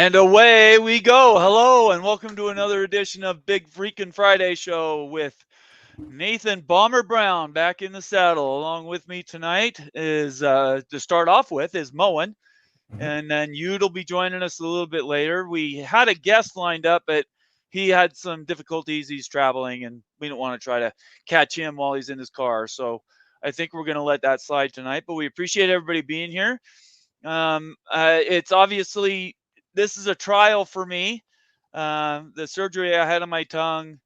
And away we go. Hello, and welcome to another edition of Big Freakin Friday show with Nathan Bomber Brown back in the saddle. Along with me tonight is, to start off with, is Moen. And then Yude will be joining us a little bit later. We had a guest lined up, but he had some difficulties. He's traveling, and we don't want to try to catch him while he's in his car. So I think we're going to let that slide tonight. But we appreciate everybody being here. It's obviously, this is a trial for me. The surgery I had on my tongue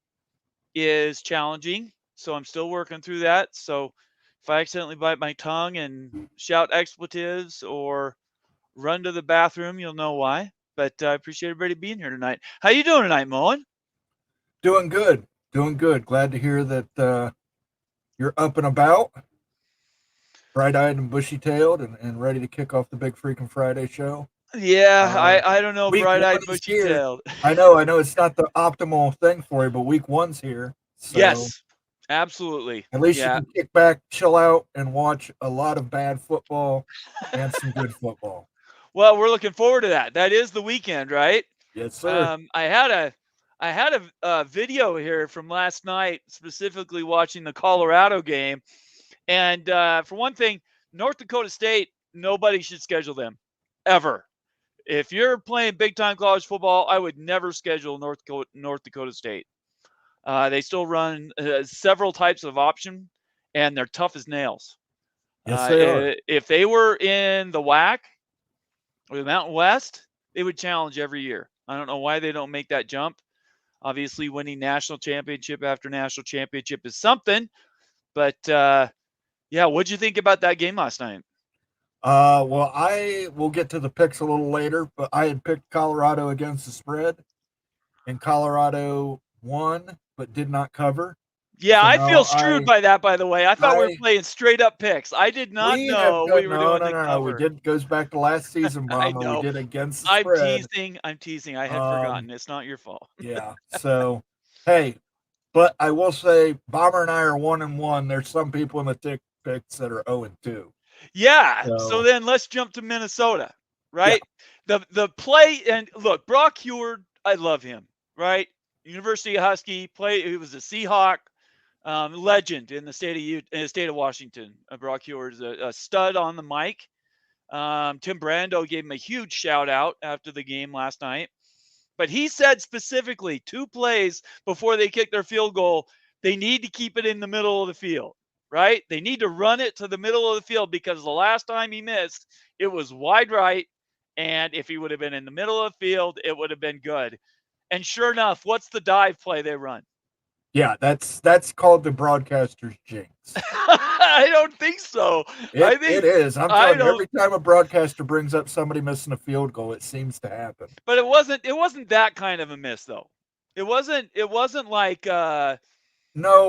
is challenging, so I'm still working through that. So if I accidentally bite my tongue and shout expletives or run to the bathroom, you'll know why. But I appreciate everybody being here tonight. How you doing tonight, Moen? Doing good. Glad to hear that you're up and about, bright-eyed and bushy-tailed, and ready to kick off the Big Freakin Friday show. Yeah, I don't know, bright-eyed, bushy-tailed. I know it's not the optimal thing for you, but week one's here. So yes, absolutely. At least you can kick back, chill out, and watch a lot of bad football and some good football. Well, we're looking forward to that. That is the weekend, right? Yes, sir. I had a video here from last night, specifically watching the Colorado game. And for one thing, North Dakota State, nobody should schedule them ever. If you're playing big-time college football, I would never schedule North Dakota State. They still run several types of option, and they're tough as nails. Yes, they are. If they were in the WAC or the Mountain West, they would challenge every year. I don't know why they don't make that jump. Obviously, winning national championship after national championship is something. But, yeah, what'd you think about that game last night? Well, I will get to the picks a little later, but I had picked Colorado against the spread, and Colorado won but did not cover. Yeah, so I feel screwed by that, by the way. I thought we were playing straight up picks. I did not know we were doing the cover. We did. Goes back to last season, Bomber. We did against the spread. I'm teasing. I had forgotten. It's not your fault. Yeah. So, hey, but I will say, Bomber and I are 1-1. There's some people in the tick picks that are 0-2. Yeah. So then let's jump to Minnesota, right? Yeah. The play, and look, Brock Heward, I love him, right? University of Husky, he was a Seahawk. Legend in the state of Washington. Brock Heward is a stud on the mic. Tim Brando gave him a huge shout out after the game last night. But he said specifically 2 plays before they kick their field goal, they need to keep it in the middle of the field, right? They need to run it to the middle of the field because the last time he missed, it was wide right. And if he would have been in the middle of the field, it would have been good. And sure enough, what's the dive play they run? Yeah, that's called the broadcaster's jinx. I don't think so. I think it is. I'm telling you, every time a broadcaster brings up somebody missing a field goal, it seems to happen. But it wasn't that kind of a miss, though. It wasn't like no,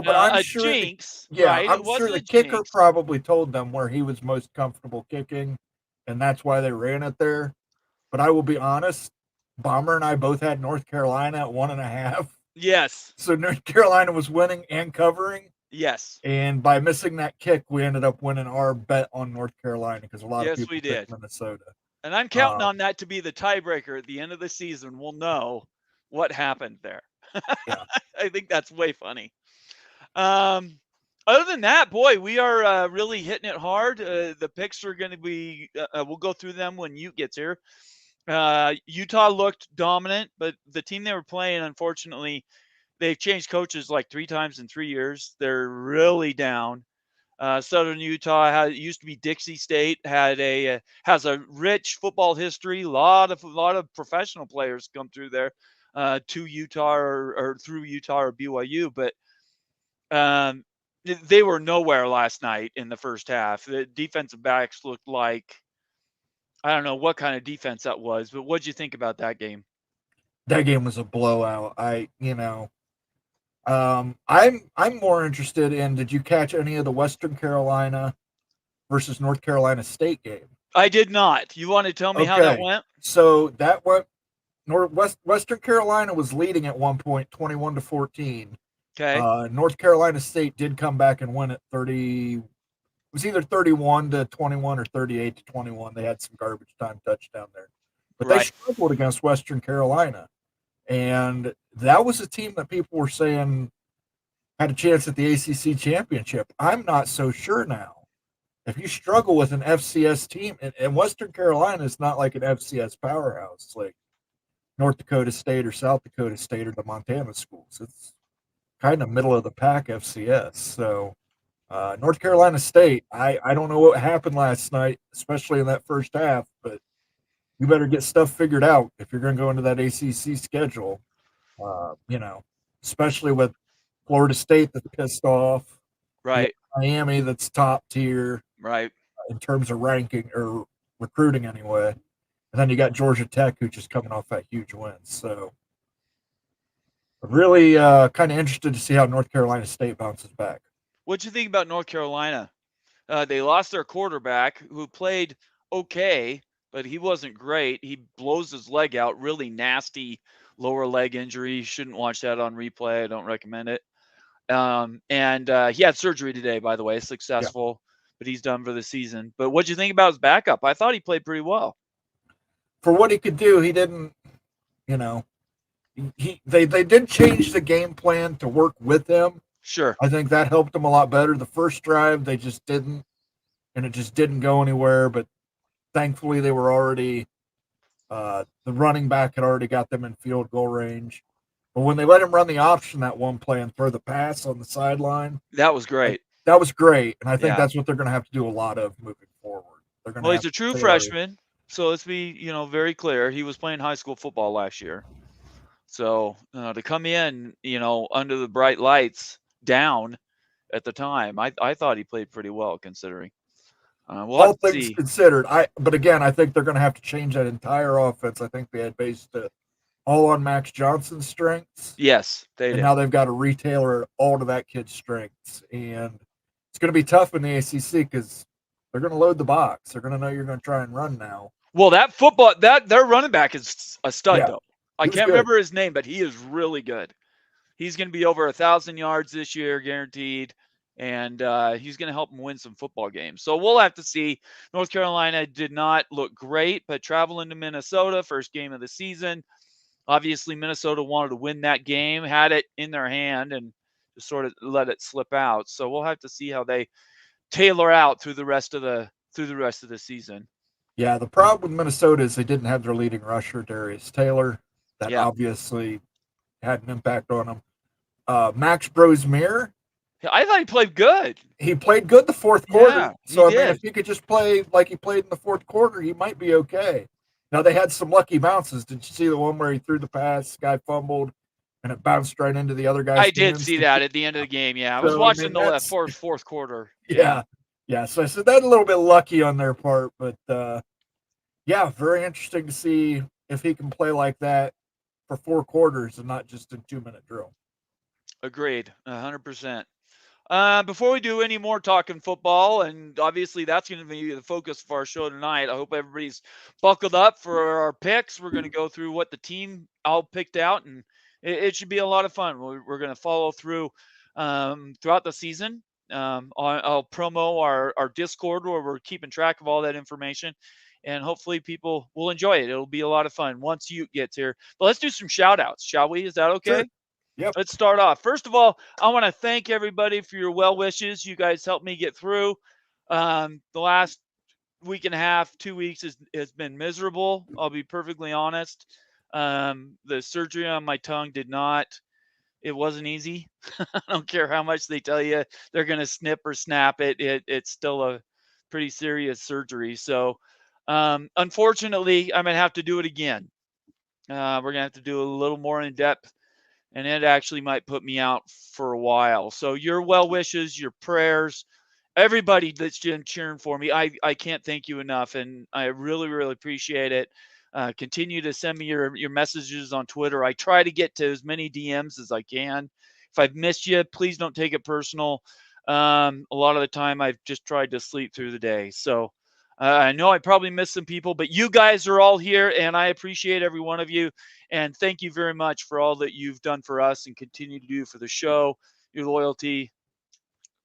but I'm sure jinx. Yeah, right? I'm sure the kicker probably told them where he was most comfortable kicking, and that's why they ran it there. But I will be honest, Bomber and I both had North Carolina at 1.5. Yes. So North Carolina was winning and covering. Yes. And by missing that kick, we ended up winning our bet on North Carolina because a lot of people picked Minnesota. And I'm counting on that to be the tiebreaker at the end of the season. We'll know what happened there. Yeah. I think that's way funny. Other than that, boy, we are really hitting it hard. The picks are going to be, we'll go through them when Ute gets here. Utah looked dominant, but the team they were playing, unfortunately, they've changed coaches like 3 times in 3 years. They're really down. Southern Utah used to be Dixie State, has a rich football history. A lot of professional players come through there to Utah or through Utah or BYU, but they were nowhere last night in the first half. The defensive backs looked like, I don't know what kind of defense that was, but what'd you think about that game? That game was a blowout. I'm more interested in, did you catch any of the Western Carolina versus North Carolina State game? I did not. You want to tell me how that went? So that went Western Carolina was leading at one point 21-14. Okay. North Carolina State did come back and win at 30. It was either 31-21 or 38-21. They had some garbage time touchdown there. but they Right. struggled against Western Carolina. And that was a team that people were saying had a chance at the ACC championship. I'm not so sure now. If you struggle with an FCS team, and Western Carolina is not like an FCS powerhouse like North Dakota State or South Dakota State or the Montana schools. It's kind of middle of the pack FCS. So North Carolina State, I don't know what happened last night, especially in that first half, but you better get stuff figured out if you're going to go into that ACC schedule. You know, especially with Florida State that's pissed off, you got Right. Miami that's top tier Right. in terms of ranking or recruiting anyway, and then you got Georgia Tech who's just coming off that huge win. So really kind of interested to see how North Carolina State bounces back. What'd you think about North Carolina? They lost their quarterback who played okay, but he wasn't great. He blows his leg out, really nasty lower leg injury. You shouldn't watch that on replay. I don't recommend it. And he had surgery today, by the way, Yeah. successful, but he's done for the season. But what'd you think about his backup? I thought he played pretty well. For what he could do, he didn't, you know, they did change the game plan to work with him. Sure. I think that helped them a lot better. The first drive they just didn't, and it just didn't go anywhere. But thankfully they were already the running back had already got them in field goal range. But when they let him run the option that one play and throw the pass on the sideline, That was great. that was great. And I think Yeah. that's what they're going to have to do a lot of moving forward. They're going to Well, have he's a to true tailor- freshman, so let's be, very clear. He was playing high school football last year. So to come in, under the bright lights down at the time, I thought he played pretty well considering. We'll all have to things see. considered. But again, I think they're going to have to change that entire offense. I think they had based it all on Max Johnson's strengths. Yes, they And did. now they've got to retailer it all to that kid's strengths. And it's going to be tough in the ACC because they're going to load the box. They're going to know you're going to try and run now. Well, their running back is a stud, Yeah, though. I he was can't good. remember his name, but he is really good. He's going to be over 1,000 yards this year, guaranteed. And he's going to help them win some football games. So we'll have to see. North Carolina did not look great, but traveling to Minnesota, first game of the season. Obviously, Minnesota wanted to win that game, had it in their hand, and just sort of let it slip out. So we'll have to see how they tailor out through the rest of the season. Yeah, the problem with Minnesota is they didn't have their leading rusher, Darius Taylor. That obviously had an impact on them. Max Brosmere, I thought he played good. he played good the fourth quarter. Yeah, So, he did. if he could just play like he played in the fourth quarter, he might be okay. Now, they had some lucky bounces. Did you see the one where he threw the pass, guy fumbled, and it bounced right into the other guy's I did hands? see that at the end of the game. Yeah, I was So, watching that's- the fourth quarter. Yeah. So I said that's a little bit lucky on their part, but yeah, very interesting to see if he can play like that for 4 quarters and not just a 2-minute drill. Agreed, 100%. Before we do any more talking football, and obviously that's going to be the focus of our show tonight. I hope everybody's buckled up for our picks. We're going to go through what the team all picked out, and it should be a lot of fun. We're going to follow through throughout the season. I'll promo our Discord where we're keeping track of all that information, and hopefully people will enjoy it. It'll be a lot of fun once you get here. But let's do some shout outs, shall we? Is that okay? Sure. Yep. Let's start off. First of all, I want to thank everybody for your well wishes. You guys helped me get through. The last week and a half, 2 weeks has been miserable. I'll be perfectly honest. The surgery on my tongue it wasn't easy. I don't care how much they tell you they're going to snip or snap it. It's still a pretty serious surgery. So, unfortunately, I'm going to have to do it again. We're going to have to do a little more in depth, and it actually might put me out for a while. So your well wishes, your prayers, everybody that's been cheering for me, I can't thank you enough, and I really, really appreciate it. Continue to send me your messages on Twitter. I try to get to as many DMs as I can. If I've missed you, please don't take it personal. A lot of the time, I've just tried to sleep through the day. So I know I probably missed some people, but you guys are all here, and I appreciate every one of you. And thank you very much for all that you've done for us and continue to do for the show, your loyalty.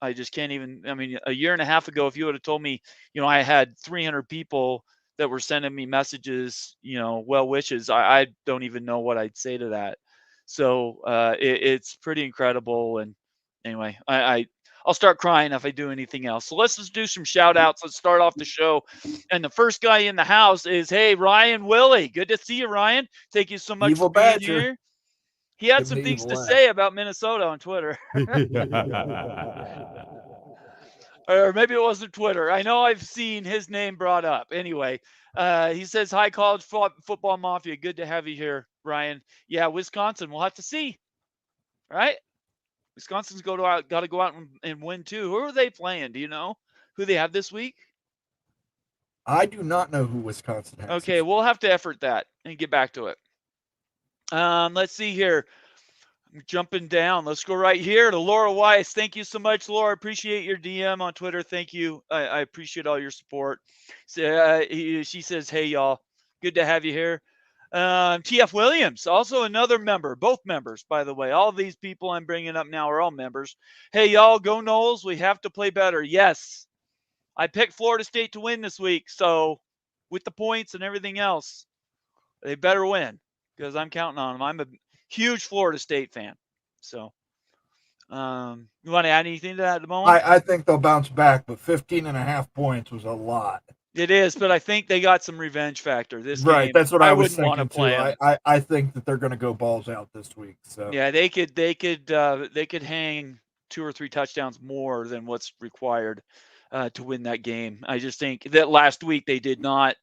I just can't even, a year and a half ago, if you would have told me, I had 300 people that were sending me messages, well wishes. I don't even know what I'd say to that. So it's pretty incredible. And anyway, I'll start crying if I do anything else. So let's just do some shout outs. Let's start off the show. And the first guy in the house is, hey, Ryan Willie. Good to see you, Ryan. Thank you so much Evil for being Badger. here. He had Give some me things evil to laugh. say about Minnesota on Twitter. Or maybe it wasn't Twitter. I know I've seen his name brought up. Anyway, he says, hi, college football mafia. Good to have you here, Ryan. Yeah, Wisconsin. We'll have to see. Right? Wisconsin's got to go out and win too. Who are they playing? Do you know who they have this week? I do not know who Wisconsin has. Okay, we'll have to effort that and get back to it. Let's see here. I'm jumping down. Let's go right here to Laura Weiss. Thank you so much, Laura. Appreciate your DM on Twitter. Thank you. I appreciate all your support. She says, hey, y'all. Good to have you here. TF Williams, also another member. Both members, by the way. All of these people I'm bringing up now are all members. Hey, y'all, go Noles. We have to play better. Yes. I picked Florida State to win this week. So with the points and everything else, they better win because I'm counting on them. I'm a huge Florida State fan. So you want to add anything to that at the moment? I think they'll bounce back, but 15.5 points was a lot. It is, but I think they got some revenge factor this Right, game. that's what I was wouldn't want to thinking too. play I think that they're going to go balls out this week. So yeah, they could hang 2 or 3 touchdowns more than what's required to win that game. I just think that last week they did not,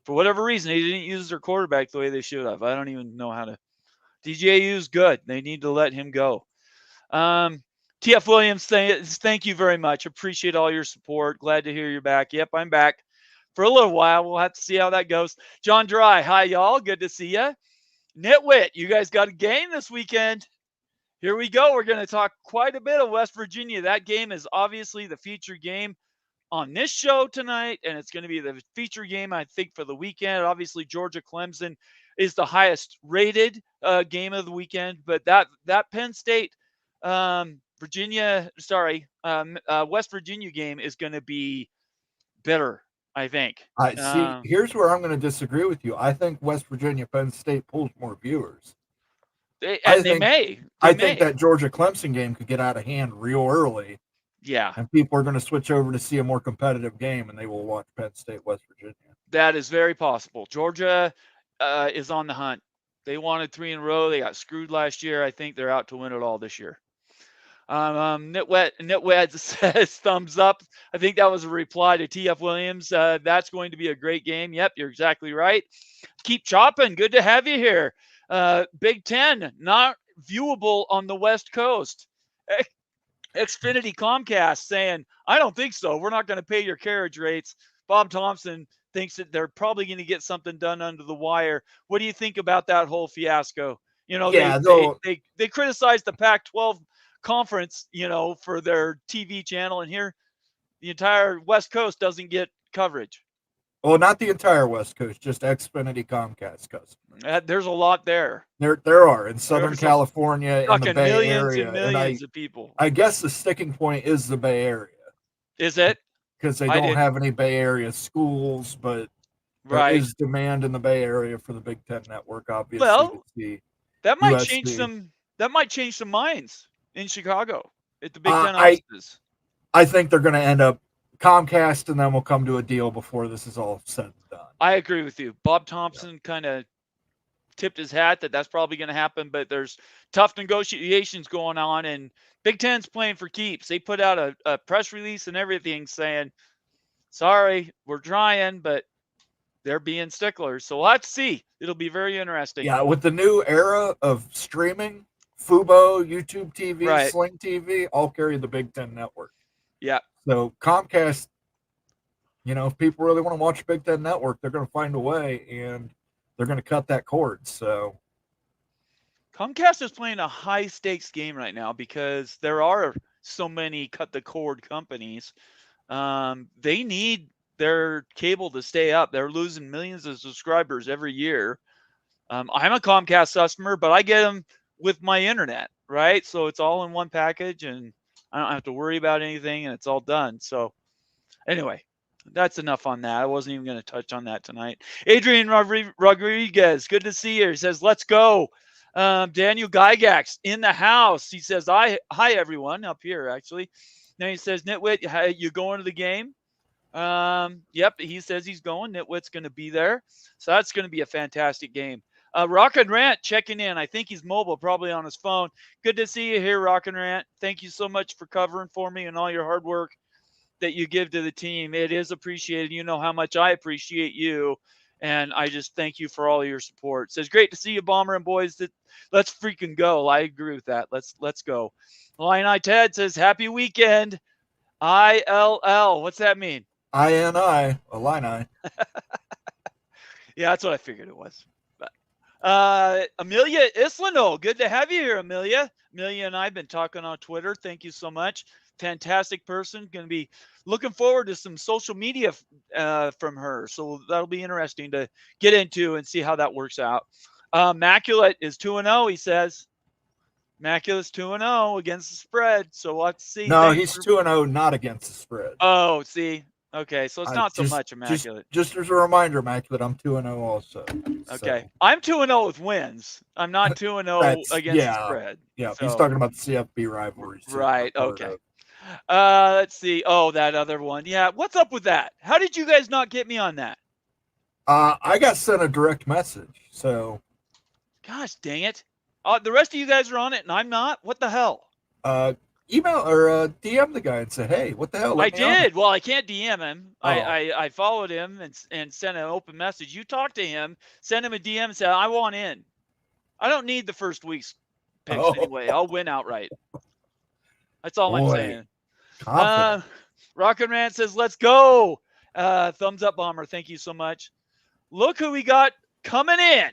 for whatever reason, they didn't use their quarterback the way they should have. I don't even know how to. DJU's good. They need to let him go. TF Williams, thank you very much. Appreciate all your support. Glad to hear you're back. Yep, I'm back for a little while. We'll have to see how that goes. John Dry, hi, y'all. Good to see you. Nitwit, you guys got a game this weekend. Here we go. We're going to talk quite a bit of West Virginia. That game is obviously the feature game on this show tonight, and it's going to be the feature game, I think, for the weekend. Obviously, Georgia Clemson is the highest rated game of the weekend, but that Penn State West Virginia game is going to be bitter, I think. I see. Here's where I'm going to disagree with you. I think West Virginia Penn State pulls more viewers. I think that Georgia Clemson game could get out of hand real early. Yeah. And people are going to switch over to see a more competitive game, and they will watch Penn State, West Virginia. That is very possible. Georgia is on the hunt. They wanted 3 in a row. They got screwed last year. I think they're out to win it all this year. Nitwet says thumbs up. I think that was a reply to TF Williams. That's going to be a great game. Yep, you're exactly right. Keep chopping. Good to have you here. Big Ten, not viewable on the West Coast. Xfinity Comcast saying, I don't think so. We're not going to pay your carriage rates. Bob Thompson thinks that they're probably going to get something done under the wire. What do you think about that whole fiasco? They criticized the Pac-12 conference, for their TV channel, and here the entire West Coast doesn't get coverage. Well, not the entire West Coast, just Xfinity Comcast customers. There's a lot there. There are in Southern California, in the Bay Area, and millions of people. I guess the sticking point is the Bay Area. Is it? Because they don't have any Bay Area schools, but there is demand in the Bay Area for the Big Ten network. Obviously, well, that might USC. change some. That might change some minds in Chicago at the Big Ten offices. I think they're going to end up Comcast, and then we'll come to a deal before this is all said and done. I agree with you. Bob Thompson kind of tipped his hat that that's probably going to happen, but there's tough negotiations going on, and Big Ten's playing for keeps. They put out a press release and everything saying, sorry, we're trying, but they're being sticklers. So let's see. It'll be very interesting. Yeah, with the new era of streaming, Fubo, YouTube TV, Sling TV, all carry the Big Ten network. Yeah. So Comcast, if people really want to watch Big Ten network, they're going to find a way, and they're going to cut that cord. So Comcast is playing a high-stakes game right now because there are so many cut-the-cord companies. They need their cable to stay up. They're losing millions of subscribers every year. I'm a Comcast customer, but I get them with my internet, right? So it's all in one package, and I don't have to worry about anything, and it's all done. So anyway, That's enough on that. I wasn't even going to touch on that tonight. Adrian Rodriguez, good to see you. He says, let's go. Daniel Gygax in the house. He says, hi everyone, up here, actually. Now he says, Nitwit, you going to the game? Yep, he says he's going. Nitwit's going to be there. So that's going to be a fantastic game. Rock and Rant checking in. I think he's mobile, probably on his phone. Good to see you here, Rock and Rant. Thank you so much for covering for me and all your hard work that you give to the team. It is appreciated. You know how much I appreciate you, and I just thank you for all your support. It says, great to see you, Bomber and boys. Let's freaking go. I agree with that. Let's go. Illini Ted says, happy weekend. ILL. What's that mean? INI, Illini. Yeah, that's what I figured it was. But, Amelia Islano, good to have you here, Amelia. Amelia and I have been talking on Twitter. Thank you so much. Fantastic person. Going to be looking forward to some social media from her. So that'll be interesting to get into and see how that works out. Immaculate is 2-0, he says. Immaculate's 2-0 against the spread. So let's see. No, he's 2-0 not against the spread. Oh, see. Okay, so it's not so much Immaculate. Just as a reminder, Immaculate, I'm 2-0 also. Okay. So. I'm 2-0 with wins. I'm not 2-0 against the spread. Yeah, so. He's talking about the CFB rivalry. Right, okay. Let's see. Oh, that other one. Yeah, what's up with that? How did you guys not get me on that? I got sent a direct message, so. Gosh, dang it. The rest of you guys are on it, and I'm not? What the hell? Email or DM the guy and say, hey, what the hell? I did. Well, I can't DM him. Oh. I followed him and sent an open message. You talked to him, send him a DM and said, I want in. I don't need the first week's picks anyway. I'll win outright. That's all I'm saying. Rock and Rant says, let's go. Thumbs up, Bomber. Thank you so much. Look who we got coming in.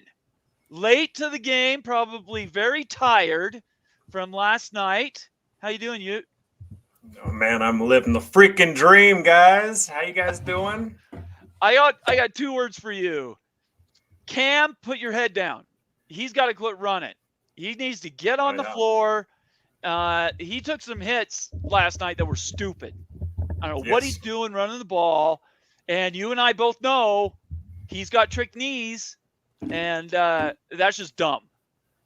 Late to the game, probably very tired from last night. How you doing, you? Oh, man, I'm living the freaking dream, guys. How you guys doing? I got 2 words for you. Cam, put your head down. He's got to quit running. He needs to get on the floor. He took some hits last night that were stupid. I don't know what he's doing running the ball. And you and I both know he's got trick knees, and that's just dumb.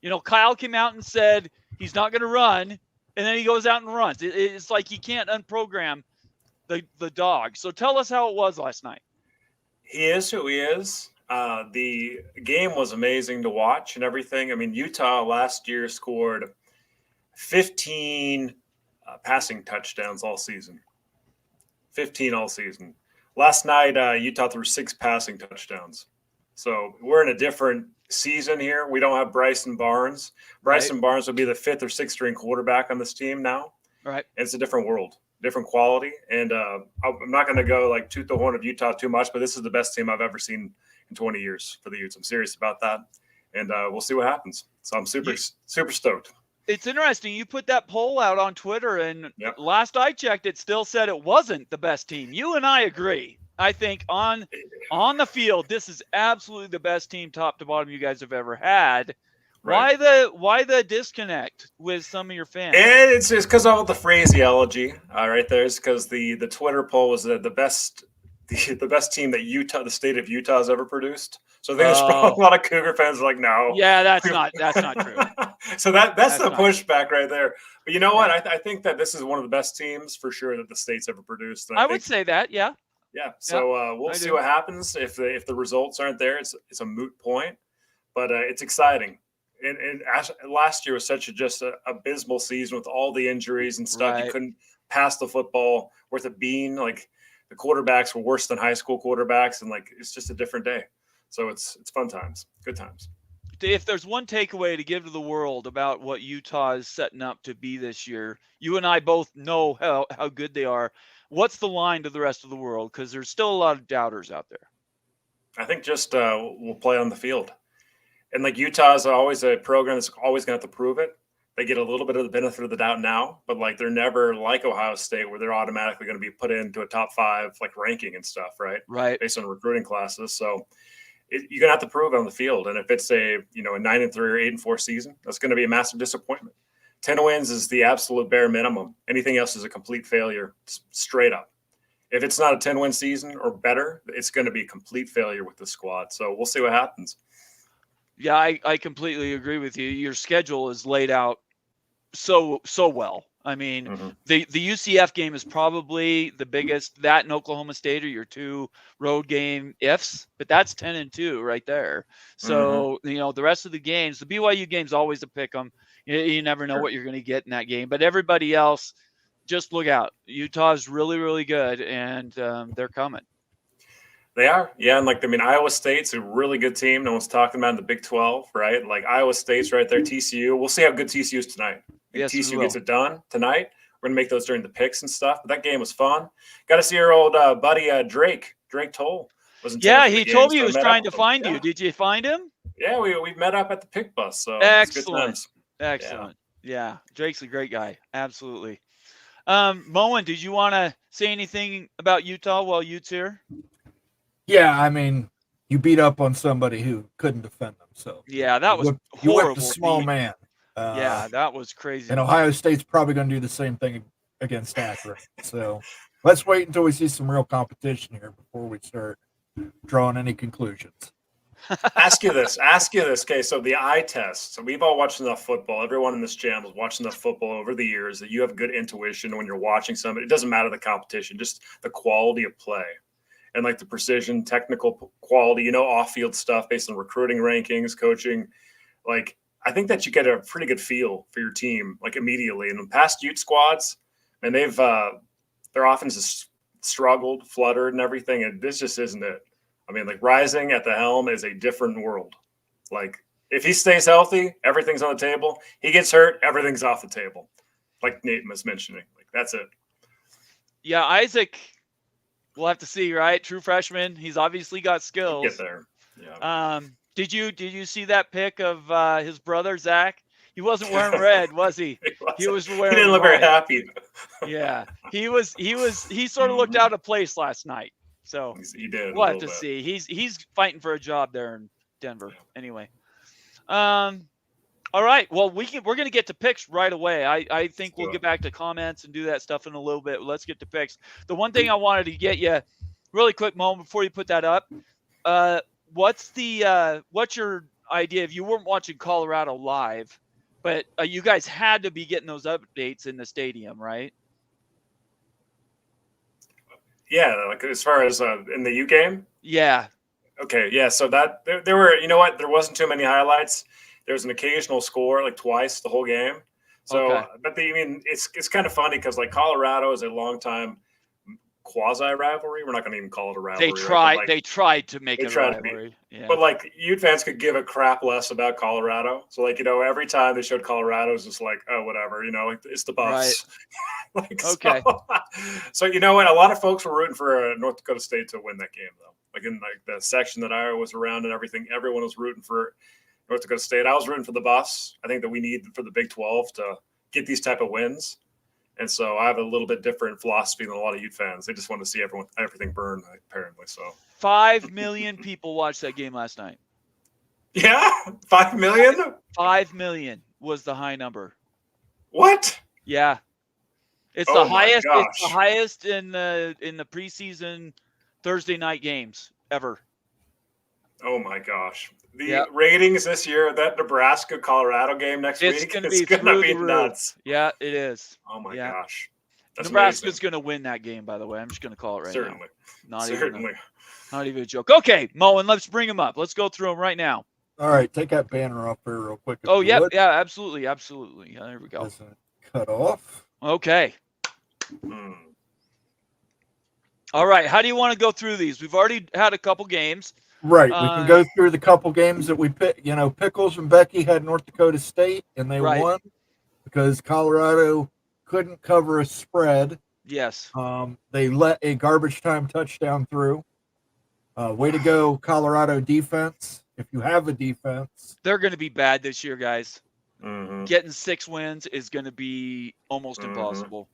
You know, Kyle came out and said he's not going to run, and then he goes out and runs. It's like he can't unprogram the dog. So tell us how it was last night. He is who he is. The game was amazing to watch and everything. I mean, Utah last year scored 15 passing touchdowns all season. 15 all season. Last night, Utah threw 6 passing touchdowns. So we're in a different season here. We don't have Bryson Barnes. Bryson Barnes would be the 5th or 6th string quarterback on this team now. Right. It's a different world, different quality. And I'm not going to go like toot the horn of Utah too much, but this is the best team I've ever seen in 20 years for the Utes. I'm serious about that. And we'll see what happens. So I'm super stoked. It's interesting. You put that poll out on Twitter, and last I checked, it still said it wasn't the best team. You and I agree. I think on the field, this is absolutely the best team, top to bottom, you guys have ever had. Right. Why the disconnect with some of your fans? And it's just because of the phraseology. Right there is because the Twitter poll was the best team that the state of Utah has ever produced. So I think there's probably a lot of Cougar fans are like, no. Yeah, that's not true. So that's the pushback right there. But you know what? I think that this is one of the best teams for sure that the state's ever produced. I would say that, yeah. Yeah. So we'll see what happens. If the results aren't there, it's a moot point. But it's exciting. And last year was such a abysmal season with all the injuries and stuff. You couldn't pass the football worth a bean. Like the quarterbacks were worse than high school quarterbacks, and like it's just a different day. So it's fun times, good times. If there's one takeaway to give to the world about what Utah is setting up to be this year, you and I both know how good they are. What's the line to the rest of the world? Because there's still a lot of doubters out there. I think just we'll play on the field. And like Utah is always a program that's always going to have to prove it. They get a little bit of the benefit of the doubt now, but like they're never like Ohio State where they're automatically going to be put into a top 5 like ranking and stuff, right? Right. Based on recruiting classes. So you're going to have to prove it on the field. And if it's a 9-3 or 8-4 season, that's going to be a massive disappointment. 10 wins is the absolute bare minimum. Anything else is a complete failure, straight up. if it's not a 10-win season or better, it's going to be a complete failure with the squad. So we'll see what happens. Yeah, I completely agree with you. Your schedule is laid out so well. I mean, the UCF game is probably the biggest. That and Oklahoma State are your two road game ifs, but that's 10-2 right there. So the rest of the games, the BYU game's always a pick 'em. You never know what you're going to get in that game, but everybody else, just look out. Utah's really, really good, and they're coming. They are, yeah, and Iowa State's a really good team. No one's talking about in the Big 12, right? Like Iowa State's right there. TCU. We'll see how good TCU is tonight. If TCU gets it done tonight, we're gonna make those during the picks and stuff. But that game was fun. Got to see our old buddy Drake Toll was in. Yeah, he told me he was trying to find you. Did you find him? Yeah, we met up at the pick bus. So excellent. Yeah, Drake's a great guy. Absolutely. Moen, did you want to say anything about Utah while Utes here? Yeah, I mean, you beat up on somebody who couldn't defend themselves. Yeah, that was horrible. You whipped a small man. Yeah, that was crazy. And Ohio State's probably going to do the same thing against Akron. So let's wait until we see some real competition here before we start drawing any conclusions. Ask you this. Okay, so the eye test. So we've all watched enough football. Everyone in this channel has watched enough football over the years that you have good intuition when you're watching somebody. It doesn't matter the competition, just the quality of play. And like the precision, technical quality, off-field stuff based on recruiting rankings, coaching. Like, I think that you get a pretty good feel for your team, like immediately. And the past Ute squads, and they've their offense has struggled, fluttered, and everything. And this just isn't it. I mean, like Rising at the helm is a different world. Like, if he stays healthy, everything's on the table. He gets hurt, everything's off the table. Like Nate was mentioning, like that's it. Yeah, Isaac. We'll have to see, right? True freshman. He's obviously got skills. Get there. Yeah. Did you see that pic of his brother Zach? He wasn't wearing red, was he? He was wearing. He didn't look very happy. Yeah, he sort of looked out of place last night. So he did. We'll have to see. He's fighting for a job there in Denver. Yeah. Anyway. All right. Well, we're going to get to picks right away. I think we'll get back to comments and do that stuff in a little bit. Let's get to picks. The one thing I wanted to get you really quick, moment before you put that up. What's your idea? If you weren't watching Colorado live, but you guys had to be getting those updates in the stadium, right? Yeah. Like as far as in the U game. Yeah. Okay. Yeah. So that there were, there wasn't too many highlights. There was an occasional score, like twice the whole game. So, okay. But it's kind of funny because like Colorado is a long time quasi rivalry. We're not going to even call it a rivalry. They tried to make it a rivalry. Yeah. But like Ute fans could give a crap less about Colorado. So like, every time they showed Colorado, it's just like, oh, whatever, like it's the Buffs. Right. Like, okay. So you know what? A lot of folks were rooting for North Dakota State to win that game though. Like in like the section that I was around and everything, everyone was rooting for North Dakota State. I was rooting for the Buffs. I think that we need for the Big 12 to get these type of wins. And so I have a little bit different philosophy than a lot of Ute fans. They just want to see everything burn, apparently. So 5 million people watched that game last night. Yeah, 5 million. 5 million was the high number. What? Yeah, it's the highest. It's the highest in the preseason Thursday night games ever. Oh my gosh. The ratings this year, that Nebraska-Colorado game next week, it's going to be nuts. Yeah, it is. Oh, my gosh. That's Nebraska's going to win that game, by the way. I'm just going to call it right now. Certainly. Not even a joke. Okay, Moen, let's bring them up. Let's go through them right now. All right, take that banner up here real quick. Oh, yeah, absolutely. Yeah, there we go. Doesn't cut off. Okay. All right, how do you want to go through these? We've already had a couple games. Right. We can go through the couple games that we picked. Pickles and Becky had North Dakota State, and they won because Colorado couldn't cover a spread. Yes. They let a garbage time touchdown through. Way to go, Colorado defense. If you have a defense. They're going to be bad this year, guys. Mm-hmm. Getting 6 wins is going to be almost impossible.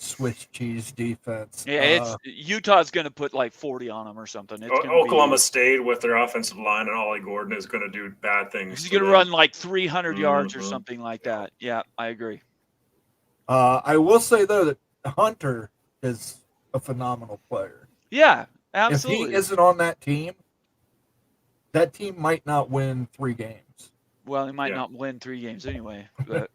Swiss cheese defense. Yeah, Utah's going to put like 40 on them or something. It's Oklahoma State with their offensive line and Ollie Gordon is going to do bad things. He's going to run like 300 yards or something like that. Yeah, I agree. I will say though that Hunter has a phenomenal player. Yeah, absolutely. If he isn't on that team might not win 3 games. Well, he might not win 3 games anyway. But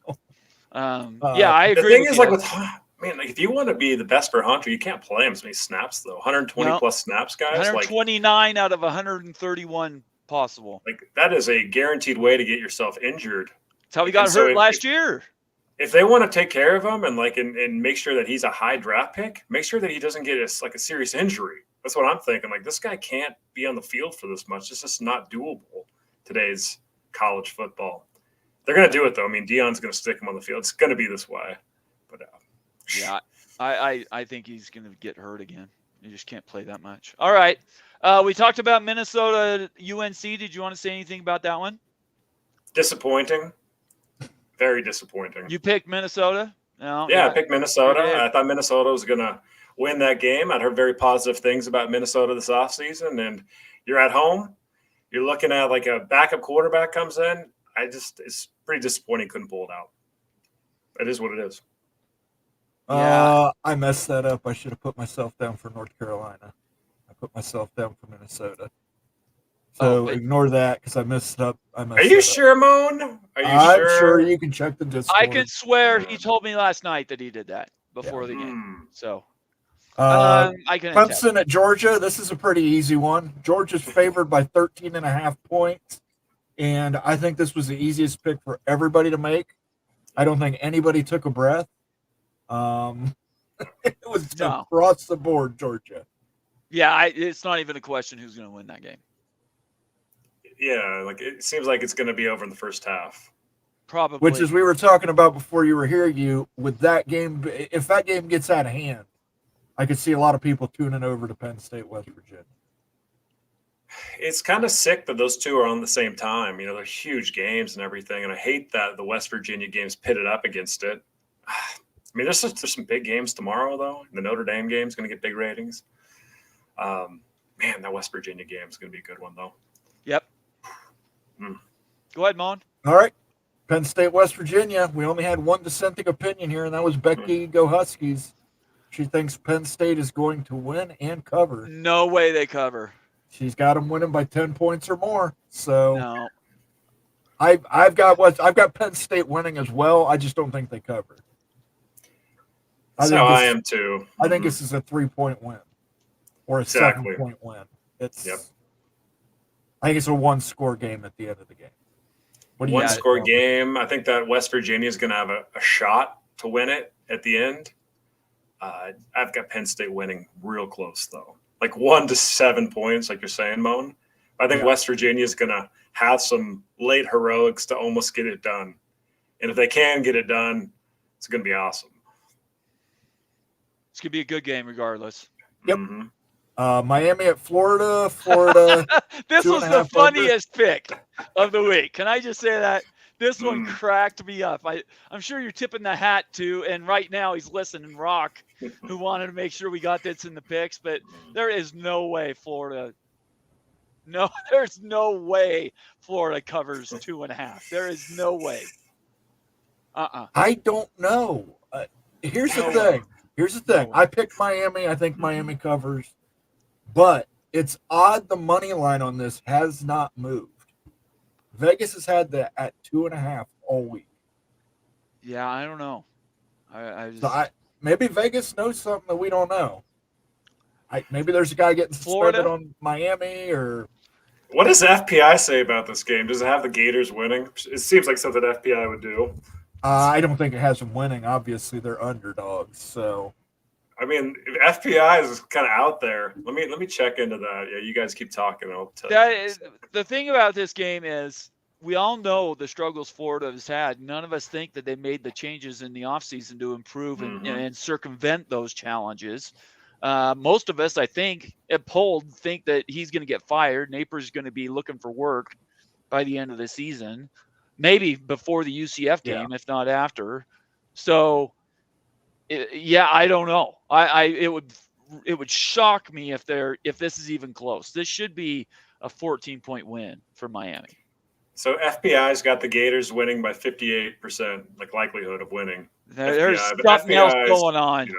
I The agree thing with is, you. like if you want to be the best for Hunter, you can't play him so many snaps though. 120 plus snaps, guys. 129 out of 131 possible. Like that is a guaranteed way to get yourself injured. That's how he got hurt last year. If they want to take care of him and make sure that he's a high draft pick, make sure that he doesn't get a serious injury. That's what I'm thinking. Like this guy can't be on the field for this much. It's just not doable today's college football. They're going to do it though. I mean, Deion's going to stick him on the field. It's going to be this way. But yeah, I think he's going to get hurt again. You just can't play that much. All right. We talked about Minnesota UNC. Did you want to say anything about that one? Disappointing. Very disappointing. You picked Minnesota? No. Yeah, I picked Minnesota. I thought Minnesota was going to win that game. I'd heard very positive things about Minnesota this offseason. And you're at home. You're looking at like a backup quarterback comes in. It's pretty disappointing. Couldn't pull it out. It is what it is. Yeah. I messed that up. I should have put myself down for North Carolina. I put myself down for Minnesota. So ignore that because I messed up. Are you sure, Moan? I'm sure you can check the Discord. I can swear he told me last night that he did that before the game. So I can Clemson at Georgia. This is a pretty easy one. Georgia's favored by 13.5 points. And I think this was the easiest pick for everybody to make. I don't think anybody took a breath. It was across the board, Georgia. Yeah, it's not even a question who's going to win that game. Yeah, like it seems like it's going to be over in the first half. Probably. Which, as we were talking about before you were here, with that game, if that game gets out of hand, I could see a lot of people tuning over to Penn State, West Virginia. It's kind of sick that those two are on the same time. You know, they're huge games and everything, and I hate that the West Virginia game's pitted up against it. I mean, there's some big games tomorrow, though. The Notre Dame game is going to get big ratings. Man, that West Virginia game is going to be a good one, though. Yep. Go ahead, Mon. All right. Penn State, West Virginia. We only had one dissenting opinion here, and that was Becky Go Huskies. She thinks Penn State is going to win and cover. No way they cover. She's got them winning by 10 points or more. So no. I've got Penn State winning as well. I just don't think they cover. I am too. I think this is a 3-point win or a 7-point win. I think it's a 1-score game at the end of the game. One-score game. I think that West Virginia is going to have a shot to win it at the end. I've got Penn State winning real close, though. Like 1 to 7 points, like you're saying, Moan. I think West Virginia is going to have some late heroics to almost get it done. And if they can get it done, it's going to be awesome. It's going to be a good game regardless. Yep. Miami at Florida. Florida. This was the funniest pick of the week. Can I just say that? This one cracked me up. I'm sure you're tipping the hat to, and right now he's listening, Rock, who wanted to make sure we got this in the picks, but there is no way Florida. No, there's no way Florida covers 2.5. There is no way. I don't know. Here's the thing. I picked Miami. I think Miami covers. But it's odd the money line on this has not moved. Vegas has had that at 2.5 all week. Yeah, I don't know. Maybe Vegas knows something that we don't know. Maybe there's a guy getting suspended on Miami or. What does FPI say about this game? Does it have the Gators winning? It seems like something FPI would do. I don't think it has them winning. Obviously, they're underdogs. So, I mean, if FPI is kind of out there. Let me check into that. Yeah, you guys keep talking. I'll tell you. The thing about this game is we all know the struggles Florida has had. None of us think that they made the changes in the offseason to improve and circumvent those challenges. Most of us, I think, at polled think that he's going to get fired. Naper's going to be looking for work by the end of the season, maybe before the UCF game, if not after. So, I don't know. It would shock me if this is even close. This should be a 14-point win for Miami. So FPI's got the Gators winning by 58%, like likelihood of winning. There's something else going on.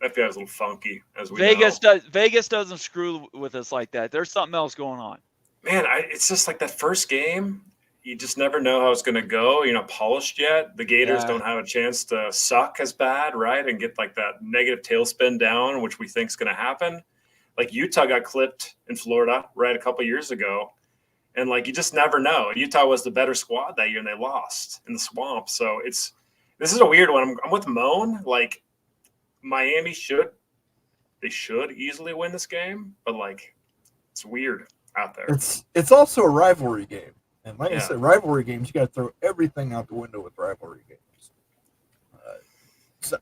FBI is a little funky, as we know. Vegas doesn't screw with us like that. There's something else going on. Man, it's just like that first game. You just never know how it's going to go. You're not polished yet. The Gators don't have a chance to suck as bad, right? And get like that negative tailspin down, which we think is going to happen. Like Utah got clipped in Florida, right, a couple of years ago. And like, you just never know. Utah was the better squad that year and they lost in the swamp. So this is a weird one. I'm with Moan. Like Miami should easily win this game, but like it's weird out there. It's also a rivalry game. And like I said, rivalry games, you got to throw everything out the window with rivalry games.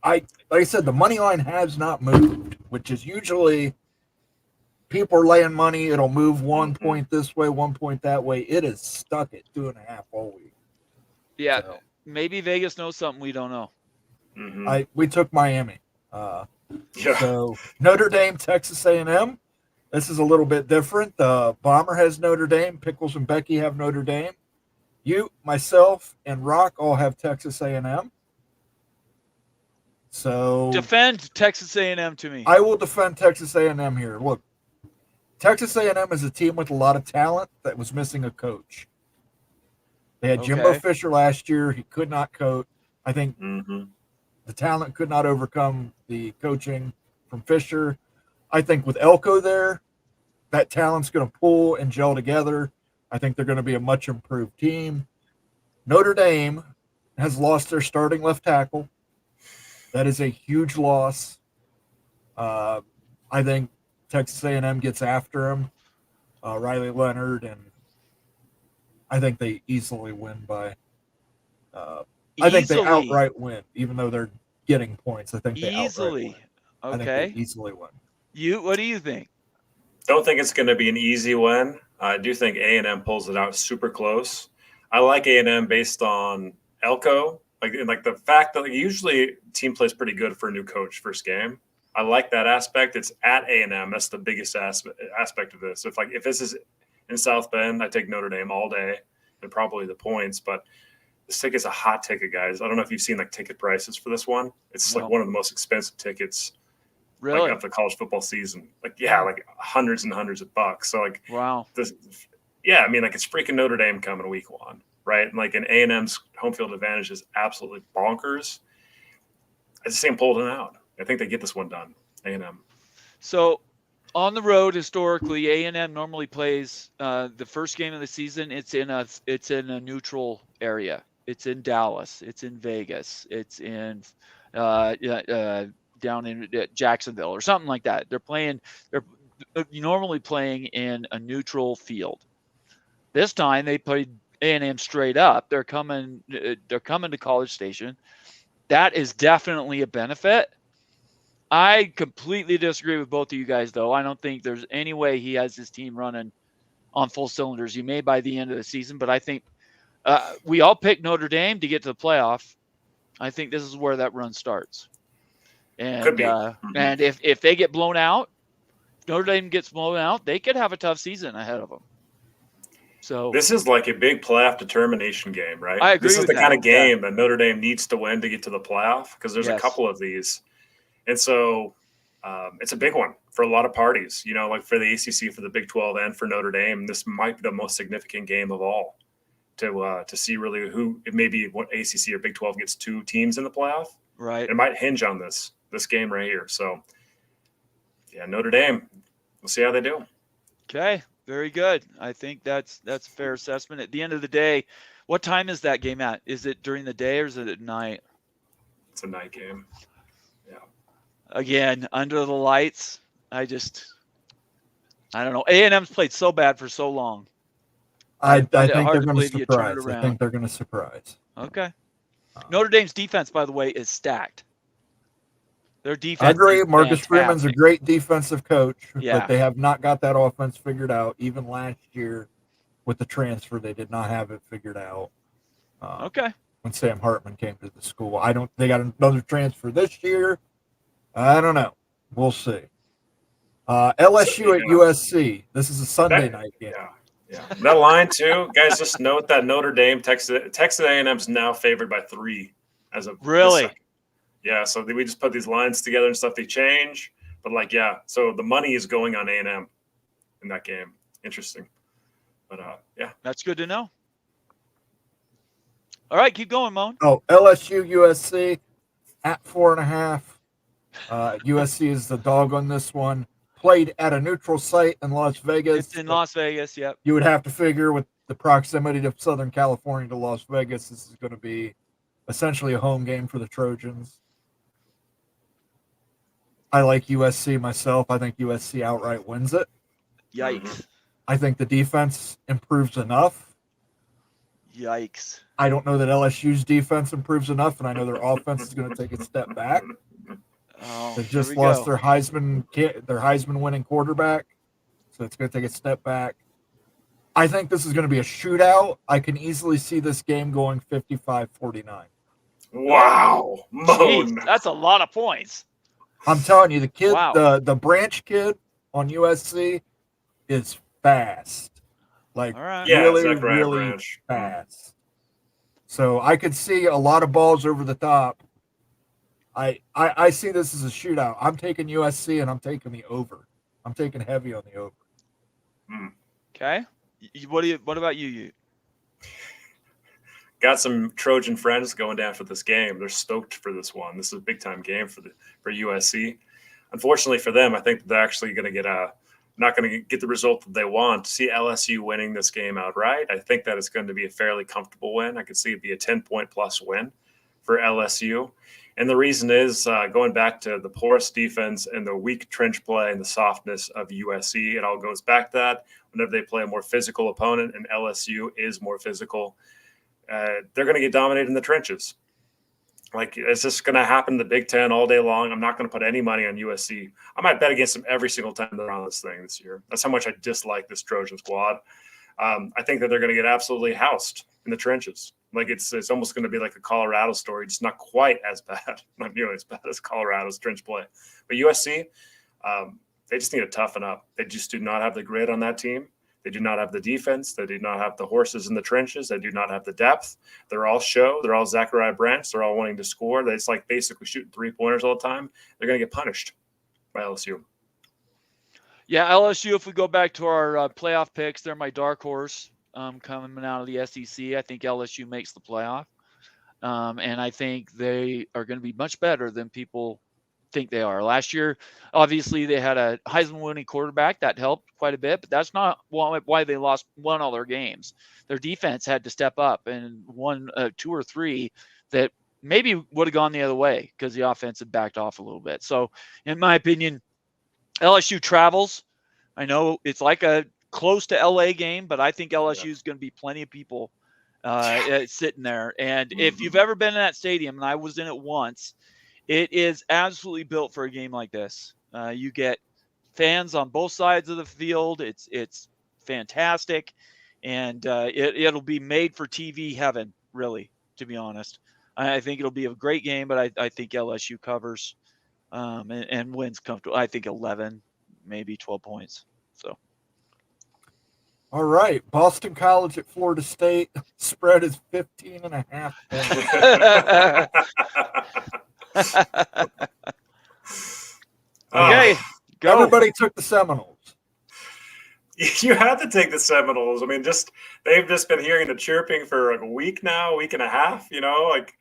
Like I said, the money line has not moved, which is usually people are laying money. It'll move 1 point this way, 1 point that way. It is stuck at 2.5 all week. Yeah, so, maybe Vegas knows something we don't know. Mm-hmm. We took Miami. So Notre Dame, Texas A&M. This is a little bit different. Bomber has Notre Dame. Pickles and Becky have Notre Dame. You, myself, and Rock all have Texas A&M. So defend Texas A&M to me. I will defend Texas A&M here. Look, Texas A&M is a team with a lot of talent that was missing a coach. They had Jimbo Fisher last year. He could not coach. I think the talent could not overcome the coaching from Fisher. I think with Elko there, that talent's going to pull and gel together. I think they're going to be a much improved team. Notre Dame has lost their starting left tackle. That is a huge loss. I think Texas A&M gets after him, Riley Leonard, and I think they easily win by I think they outright win, even though they're getting points. I think they outright win. I think they easily win. What do you think? Don't think it's going to be an easy win. I do think A&M pulls it out super close. I like A&M based on Elko, like the fact that usually team plays pretty good for a new coach first game. I like that aspect. It's at A&M. That's the biggest aspect of this. If this is in South Bend, I take Notre Dame all day and probably the points. But this ticket's a hot ticket, guys. I don't know if you've seen like ticket prices for this one. It's like one of the most expensive tickets. Really? Of the college football season. Like hundreds and hundreds of bucks. So wow. It's freaking Notre Dame coming week 1, right? And like an A&M's home field advantage is absolutely bonkers. I just see them pulling it out. I think they get this one done, A&M. So on the road, historically, A&M normally plays the first game of the season. It's in a neutral area. It's in Dallas. It's in Vegas. It's in down in Jacksonville or something like that. They're normally playing in a neutral field. This time they played A&M straight up. They're coming to College Station. That is definitely a benefit. I completely disagree with both of you guys, though. I don't think there's any way he has his team running on full cylinders. He may by the end of the season, but I think we all picked Notre Dame to get to the playoff. I think this is where that run starts. And could be. And if they get blown out, Notre Dame gets blown out, they could have a tough season ahead of them. So this is like a big playoff determination game, right? I agree. This is the kind of game that Notre Dame needs to win to get to the playoff because there's a couple of these. And so it's a big one for a lot of parties, like for the ACC, for the Big 12, and for Notre Dame. This might be the most significant game of all to see really who maybe what ACC or Big 12 gets 2 teams in the playoff. Right. It might hinge on this game right here. So, yeah, Notre Dame. We'll see how they do. Okay, very good. I think that's a fair assessment. At the end of the day, what time is that game at? Is it during the day or is it at night? It's a night game. Yeah. Again, under the lights. I don't know. A&M's played so bad for so long. I think they're going to surprise. I think they're going to surprise. Okay. Notre Dame's defense, by the way, is stacked. Their defense. I agree. Marcus Freeman's a great defensive coach, but they have not got that offense figured out. Even last year with the transfer, they did not have it figured out. When Sam Hartman came to the school, they got another transfer this year. I don't know. We'll see. LSU at USC. This is a Sunday night game. Yeah. That line too, guys. Just note that Notre Dame, Texas A&M's now favored by 3 as of really. Yeah, so we just put these lines together and stuff. They change, but like, yeah. So the money is going on A&M in that game. Interesting, but yeah, that's good to know. All right, keep going, Moan. Oh, LSU, USC at 4.5. USC is the dog on this one. Played at a neutral site in Las Vegas. It's in Las Vegas. Yep. You would have to figure with the proximity of Southern California to Las Vegas, this is going to be essentially a home game for the Trojans. I like USC myself. I think USC outright wins it. Yikes. I think the defense improves enough. Yikes. I don't know that LSU's defense improves enough, and I know their offense is going to take a step back. Oh, They just lost their Heisman winning quarterback, so it's going to take a step back. I think this is going to be a shootout. I can easily see this game going 55-49. Wow, Moan. Jeez, that's a lot of points. I'm telling you, the kid, Wow. the Branch kid on USC is fast. Like, All right. Yeah, really, Zachariah really Branch. fast. So I could see a lot of balls over the top. I see this as a shootout. I'm taking USC and I'm taking the over. I'm taking heavy on the over. Okay. What about you? Got some Trojan friends going down for this game. They're stoked for this one. This is a big time game for USC. Unfortunately for them, I think they're actually going to get not going to get the result that they want. To see LSU winning this game outright, I think that it's going to be a fairly comfortable win. I could see it be a 10-point plus win for LSU. And the reason is going back to the porous defense and the weak trench play and the softness of USC. It all goes back to that. Whenever they play a more physical opponent, and LSU is more physical, they're going to get dominated in the trenches. Like, it's just going to happen in the Big Ten all day long. I'm not going to put any money on USC. I might bet against them every single time they're on this thing this year. That's how much I dislike this Trojan squad. I think that they're going to get absolutely housed in the trenches. Like, it's almost going to be like a Colorado story, just not quite as bad, not nearly as bad as Colorado's trench play. But USC, they just need to toughen up. They just do not have the grit on that team. They do not have the defense. They do not have the horses in the trenches. They do not have the depth. They're all show. They're all Zachariah Branch. They're all wanting to score. It's like basically shooting three-pointers all the time. They're going to get punished by LSU. Yeah, LSU, if we go back to our playoff picks, they're my dark horse coming out of the SEC. I think LSU makes the playoff. And I think they are going to be much better than people think they are. Last year, obviously, they had a Heisman winning quarterback. That helped quite a bit, but that's not why they won all their games. Their defense had to step up and won 2 or 3 that maybe would have gone the other way because the offense had backed off a little bit. So, in my opinion, LSU travels. I know it's like a close to LA game, but I think LSU is going to be plenty of people sitting there. And if you've ever been in that stadium, and I was in it once, it is absolutely built for a game like this. You get fans on both sides of the field. It's fantastic, and it'll be made for TV heaven, really, to be honest. I think it'll be a great game, but I think LSU covers and wins comfortable. I think 11, maybe 12 points. So. All right. Boston College at Florida State. Spread is 15.5 points. Okay, go. Everybody took the Seminoles. You had to take the Seminoles. I mean, they've just been hearing the chirping for like a week now, a week and a half. Like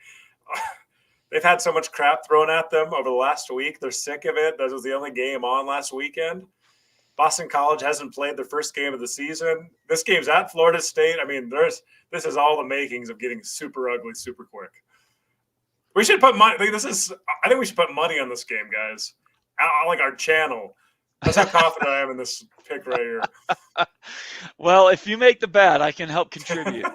they've had so much crap thrown at them over the last week. They're sick of it. That was the only game on last weekend. Boston College hasn't played their first game of the season. This game's at Florida State. I mean, this is all the makings of getting super ugly, super quick. We should put money. I think we should put money on this game, guys. I like our channel. That's how confident I am in this pick right here. Well, if you make the bet, I can help contribute.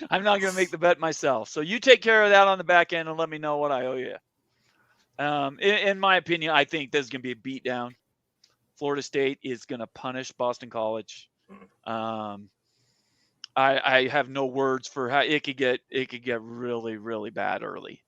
I'm not going to make the bet myself. So you take care of that on the back end and let me know what I owe you. In my opinion, I think this is going to be a beatdown. Florida State is going to punish Boston College. I have no words for how it could get really, really bad early.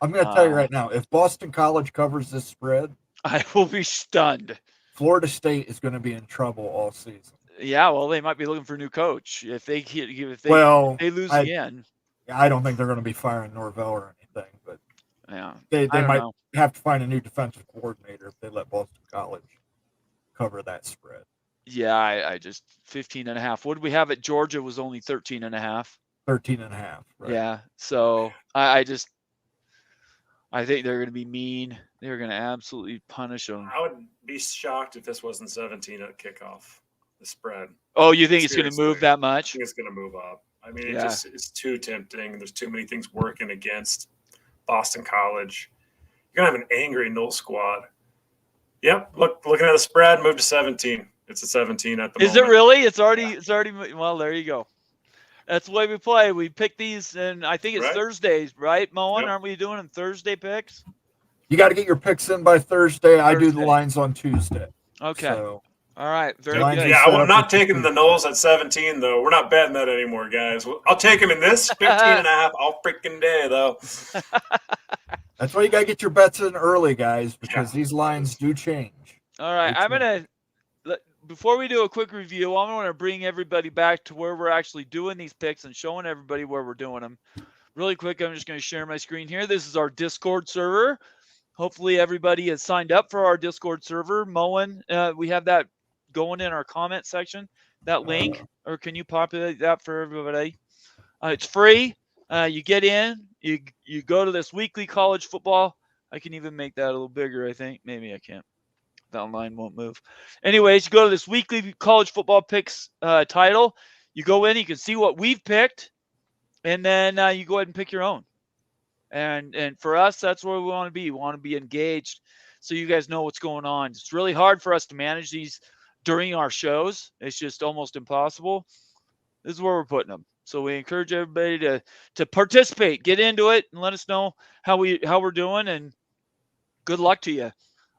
I'm going to tell you right now, if Boston College covers this spread, I will be stunned. Florida State is going to be in trouble all season. Yeah, well, they might be looking for a new coach if they lose again. I don't think they're going to be firing Norvell or anything, but Yeah. They I don't might know. have to find a new defensive coordinator if they let Boston College cover that spread. Yeah, I just 15.5. What did we have at Georgia was only 13.5. 13.5. Right. Yeah. So I think they're going to be mean. They're going to absolutely punish them. I would be shocked if this wasn't 17 at kickoff. The spread. Oh, you think it's going to Seriously. move that I much? think it's going to move up. I mean, Yeah. it's too tempting. There's too many things working against Boston College. You're going to have an angry Knoll squad. Yep. Looking at the spread, move to 17. It's a 17 at the moment. Is it really? It's already. Well, there you go. That's the way we play. We pick these, and I think it's Right. Thursdays, right, Moen? Yep. Aren't we doing them Thursday picks? You got to get your picks in by Thursday. I do the lines on Tuesday. Okay. So, all right. Very Lines good. Yeah, set I'm up not with taking the Knowles at 17, though. We're not betting that anymore, guys. I'll take him in this 15.5 all freaking day, though. that's why you got to get your bets in early, guys, because these lines do change. All right. I'm going to, before we do a quick review, I want to bring everybody back to where we're actually doing these picks and showing everybody where we're doing them. Really quick, I'm just going to share my screen here. This is our Discord server. Hopefully everybody has signed up for our Discord server. Moen, we have that going in our comment section, that link, or can you populate that for everybody? It's free. You get in, you go to this weekly college football. I can even make that a little bigger, I think. Maybe I can't. That line won't move. Anyways, you go to this weekly college football picks title. You go in, you can see what we've picked, and then you go ahead and pick your own. And for us, that's where we want to be. We want to be engaged so you guys know what's going on. It's really hard for us to manage these during our shows. It's just almost impossible. This is where we're putting them. So we encourage everybody to participate, get into it, and let us know how we're doing. And good luck to you.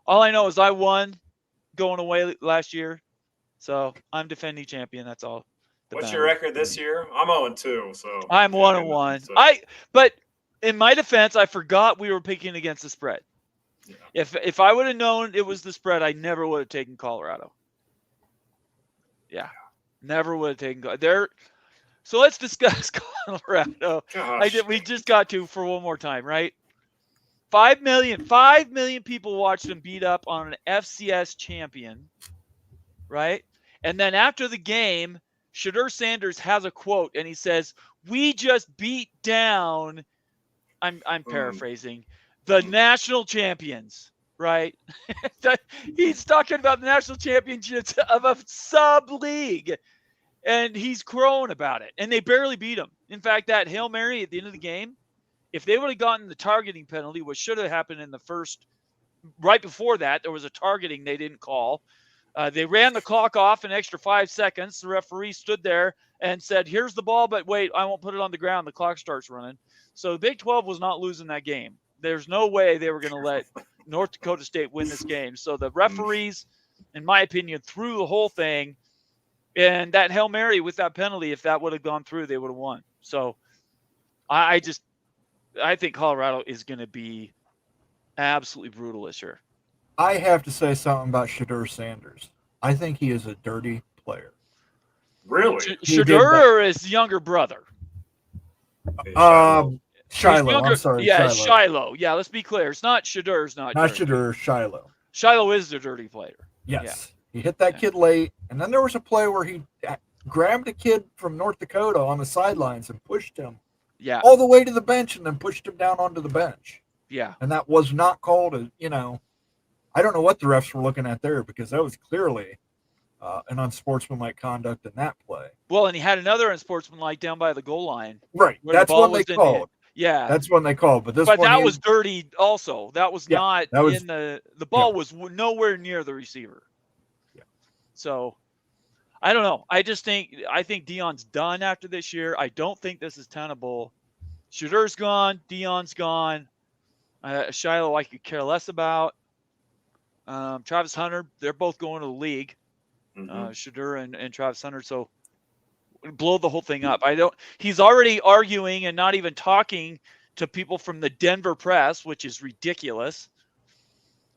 All I know is I won going away last year, so I'm defending champion. That's all. What's your record this year? I'm 0-2, so I'm 1-1. So. But in my defense, I forgot we were picking against the spread. Yeah. If I would have known it was the spread, I never would have taken Colorado. Yeah, never would have taken there. So let's discuss Colorado. We just got to for one more time, right? 5 million people watched them beat up on an FCS champion, right? And then after the game, Shedeur Sanders has a quote, and he says, "We just beat down." I'm paraphrasing the national champions, right? He's talking about the national championships of a sub league, and he's crowing about it. And they barely beat him. In fact, that Hail Mary at the end of the game, if they would have gotten the targeting penalty, which should have happened in the first, right before that, there was a targeting they didn't call. They ran the clock off an extra 5 seconds. The referee stood there and said, "Here's the ball, but wait, I won't put it on the ground. The clock starts running." So the Big 12 was not losing that game. There's no way they were going to let North Dakota State win this game. So the referees, in my opinion, threw the whole thing. And that Hail Mary with that penalty, if that would have gone through, they would have won. So I think Colorado is going to be absolutely brutal this year. I have to say something about Shedeur Sanders. I think he is a dirty player. Really? Shedeur or his younger brother? Shiloh. I'm sorry. Yeah, Shiloh. Yeah, let's be clear. It's not Shedeur. It's not Shedeur. Shiloh. Shiloh is the dirty player. Yes. Yeah. He hit that kid late, and then there was a play where he grabbed a kid from North Dakota on the sidelines and pushed him all the way to the bench and then pushed him down onto the bench. Yeah. And that was not called I don't know what the refs were looking at there, because that was clearly an unsportsmanlike conduct in that play. Well, and he had another unsportsmanlike down by the goal line. Right. That's when they called. Yeah. That's when they called. But that was dirty also. That was not in the ball was nowhere near the receiver. Yeah. So I don't know. I think Deion's done after this year. I don't think this is tenable. Shedeur's gone. Deion's gone. Shiloh I could care less about. Travis Hunter, they're both going to the league. Shedeur and Travis Hunter. So blow the whole thing up. He's already arguing and not even talking to people from the Denver press, which is ridiculous.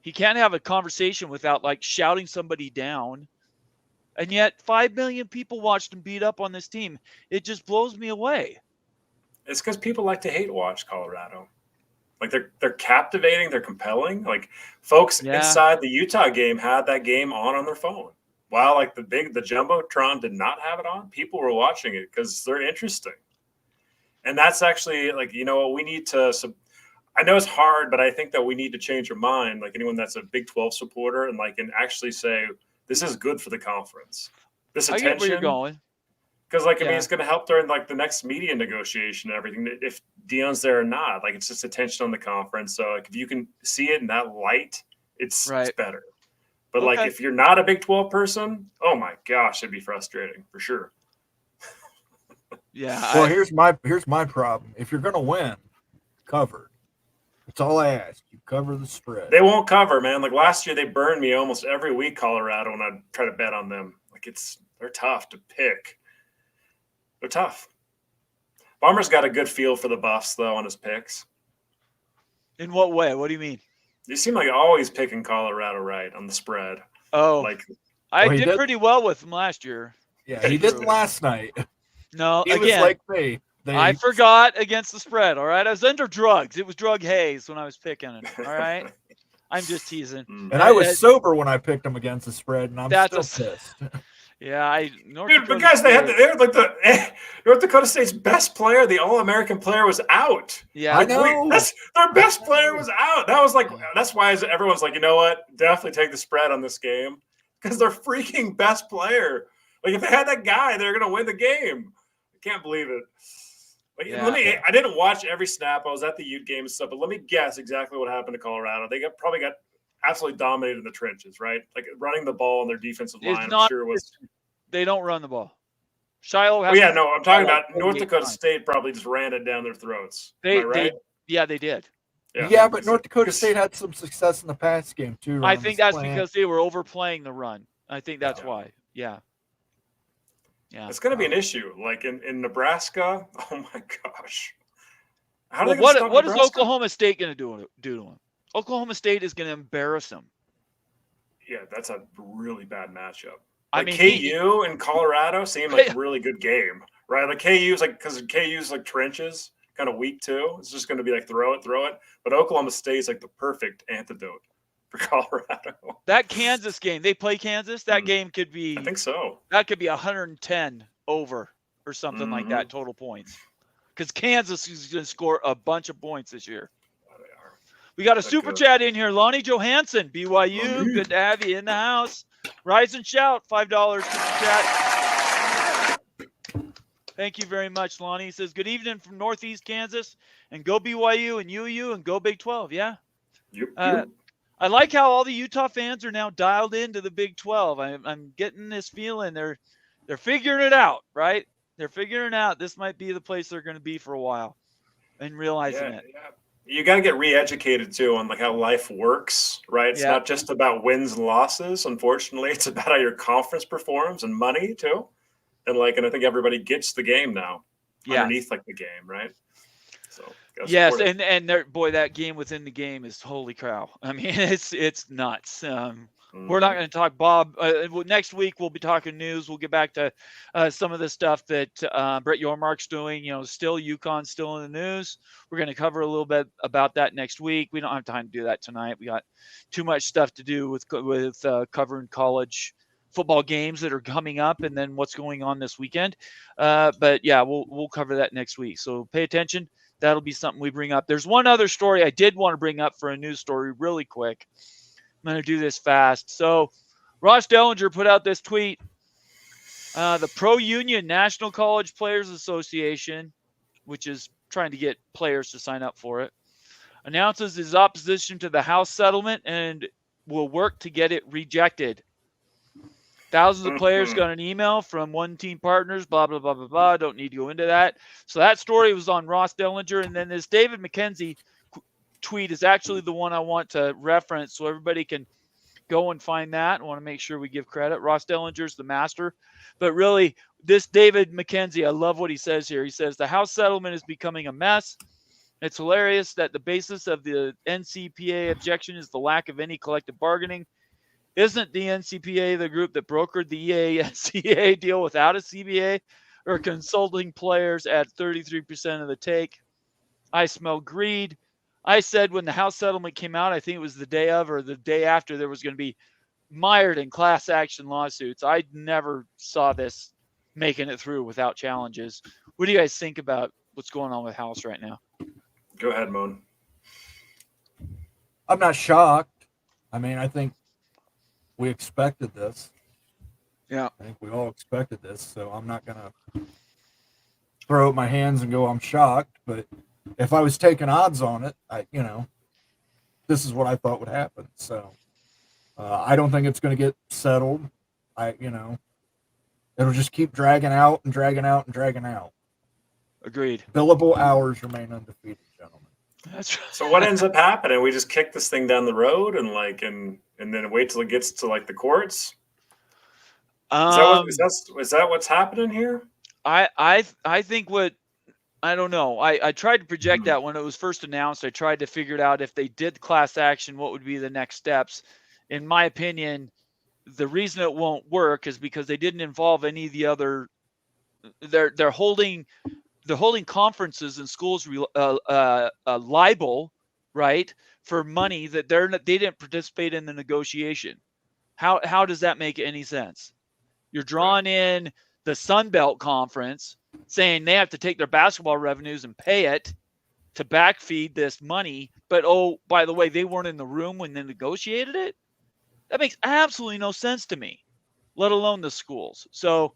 He can't have a conversation without shouting somebody down. And yet 5 million people watched him beat up on this team. It just blows me away. It's because people like to hate watch Colorado. Like they're captivating, they're compelling. Like folks inside the Utah game had that game on their phone. While like the Jumbotron did not have it on, people were watching it because they're interesting. And that's actually like, you know, we need to I know it's hard, but I think that we need to change our mind, like anyone that's a Big 12 supporter, and like and actually say this is good for the conference. This attention. I get where you're going. Because I mean, it's going to help during like the next media negotiation and everything. If Dion's there or not, like it's just attention on the conference. So like if you can see it in that light, it's better. But like if you're not a Big 12 person, oh my gosh, it'd be frustrating for sure. Well, here's my problem. If you're going to win, cover. That's all I ask. You cover the spread. They won't cover, man. Like last year, they burned me almost every week, Colorado, when I try to bet on them. Like they're tough to pick. They're tough. Bomber's got a good feel for the Buffs, though, on his picks. In what way? What do you mean? You seem like always picking Colorado right on the spread. Oh, like I did pretty well with them last year. Yeah, he didn't last night. No, he was like me. I forgot against the spread. All right, I was under drugs. It was drug haze when I was picking it. All right, I'm just teasing. And I was sober when I picked them against the spread, and I'm still pissed. Yeah, But guys, they had like North Dakota State's best player, the All-American player, was out. Yeah, I know. Their best player was out. That's why everyone's like, you know what? Definitely take the spread on this game because their freaking best player. Like if they had that guy, they're gonna win the game. I can't believe it. Like, I didn't watch every snap. I was at the Ute game and stuff, but let me guess exactly what happened to Colorado. They probably got absolutely dominated in the trenches, right? Like running the ball on their defensive line. I'm sure it was. They don't run the ball. Shiloh. I'm talking about North Dakota State probably just ran it down their throats. Am I right? They did. Yeah, but North Dakota State had some success in the pass game too. I think that's because they were overplaying the run. I think that's why. Yeah. Yeah. It's going to be an issue. Like in Nebraska, oh my gosh. What is Oklahoma State going to do to them? Oklahoma State is going to embarrass them. Yeah, that's a really bad matchup. I mean, KU and Colorado seemed like a really good game, right? Like KU's because KU's like trenches, kind of weak too. It's just going to be like throw it. But Oklahoma State's like the perfect antidote for Colorado. That Kansas game, they play Kansas. That game could be. I think so. That could be 110 over or something like that total points, because Kansas is going to score a bunch of points this year. We got a super chat in here. Lonnie Johansson, BYU. Good to have you in the house. Rise and shout, $5 super chat. Thank you very much, Lonnie. He says, good evening from Northeast Kansas, and go BYU and UU and go Big 12. Yeah. Yep. I like how all the Utah fans are now dialed into the Big 12. I'm getting this feeling they're figuring it out, right? They're figuring out this might be the place they're going to be for a while and realizing it. Yeah. You got to get re-educated too on like how life works, right? It's not just about wins and losses. Unfortunately, it's about how your conference performs and money too. And I think everybody gets the game now underneath like the game, right? So yes, and that game within the game is holy cow. I mean, it's nuts. We're not going to talk Bob. Next week we'll be talking news. We'll get back to some of the stuff that Brett Yormark's doing. Still UConn still in the news. We're going to cover a little bit about that next week. We don't have time to do that tonight. We got too much stuff to do with covering college football games that are coming up, and then what's going on this weekend. But yeah, we'll cover that next week. So pay attention. That'll be something we bring up. There's one other story I did want to bring up for a news story really quick. I'm going to do this fast. So Ross Dellinger put out this tweet. The Pro-Union National College Players Association, which is trying to get players to sign up for it, announces his opposition to the House settlement and will work to get it rejected. Thousands of players got an email from one team partners, blah, blah, blah, blah, blah. Don't need to go into that. So that story was on Ross Dellinger. And then this David McKenzie tweet is actually the one I want to reference so everybody can go and find that. I want to make sure we give credit. Ross Dellinger's the master. But really, this David McKenzie, I love what he says here. He says, the House settlement is becoming a mess. It's hilarious that the basis of the NCPA objection is the lack of any collective bargaining. Isn't the NCPA the group that brokered the EASCA deal without a CBA or consulting players at 33% of the take? I smell greed. I said when the House settlement came out, I think it was the day of or the day after, there was going to be mired in class action lawsuits. I never saw this making it through without challenges. What do you guys think about what's going on with House right now? Go ahead, Moan. I'm not shocked. I mean, I think we expected this. Yeah. I think we all expected this, so I'm not going to throw up my hands and go, I'm shocked. But if I was taking odds on it, this is what I thought would happen. So I don't think it's going to get settled. It'll just keep dragging out and dragging out and dragging out. Agreed. Billable hours remain undefeated, gentlemen. That's right. So what ends up happening? We just kick this thing down the road and then wait till it gets to like the courts. Is that what's happening here? I think I don't know. I tried to project that when it was first announced. I tried to figure it out if they did class action, what would be the next steps. In my opinion, the reason it won't work is because they didn't involve any of the other. They're holding conferences and schools liable, right, for money that they didn't participate in the negotiation. How does that make any sense? You're drawing in the Sun Belt Conference, saying they have to take their basketball revenues and pay it to backfeed this money. But, oh, by the way, they weren't in the room when they negotiated it. That makes absolutely no sense to me, let alone the schools. So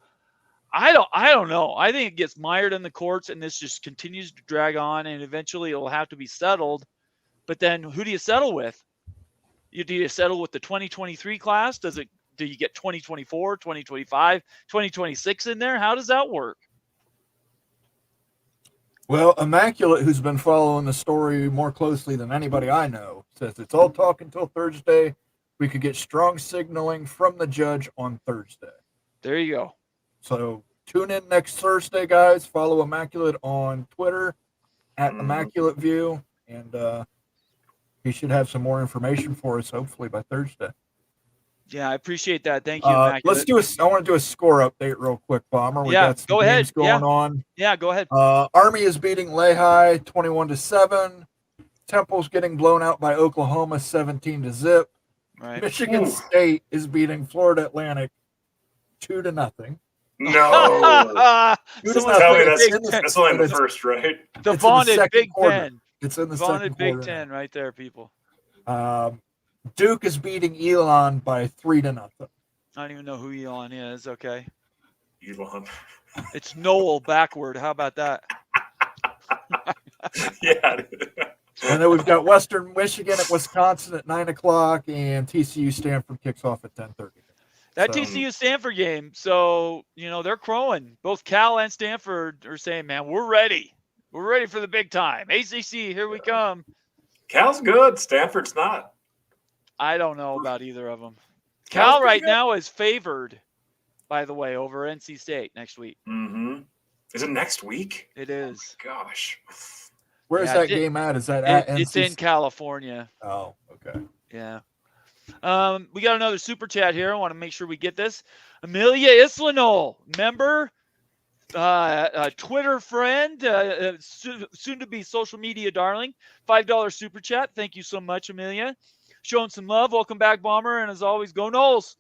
I don't know. I think it gets mired in the courts and this just continues to drag on and eventually it'll have to be settled. But then who do you settle with? Do you settle with the 2023 class? Do you get 2024, 2025, 2026 in there? How does that work? Well, Immaculate, who's been following the story more closely than anybody I know, says it's all talk until Thursday. We could get strong signaling from the judge on Thursday. There you go. So tune in next Thursday, guys. Follow Immaculate on Twitter at Immaculate View, and he should have some more information for us hopefully by Thursday. Yeah, I appreciate that. Thank you, Immaculate. I want to do a score update real quick, Bomber. We got some games going on. Yeah, go ahead. Army is beating Lehigh 21-7. Temple's getting blown out by Oklahoma 17-0. Right. Michigan State is beating Florida Atlantic 2-0. No. Tell me that's only the first, right? The vaunted Big quarter. Ten. It's in the vaunted second Big quarter. Ten right there, people. Duke is beating Elon by 3-0. I don't even know who Elon is. Okay. Elon. It's Noel backward. How about that? Yeah. And then we've got Western Michigan at Wisconsin at 9:00, and TCU Stanford kicks off at 10:30. That TCU Stanford game. So, they're crowing. Both Cal and Stanford are saying, man, we're ready. We're ready for the big time. ACC, here we come. Cal's good. Stanford's not. I don't know about either of them. Cal right now is favored, by the way, over NC State next week. Mm-hmm. Is it next week? It is. Oh, gosh. Where is that game at? Is that at NC? It's in California. Oh, okay. Yeah. We got another super chat here. I want to make sure we get this. Amelia Islanol, member, Twitter friend, soon to be social media darling. $5 super chat. Thank you so much, Amelia. Showing some love. Welcome back, Bomber. And as always, go Noles.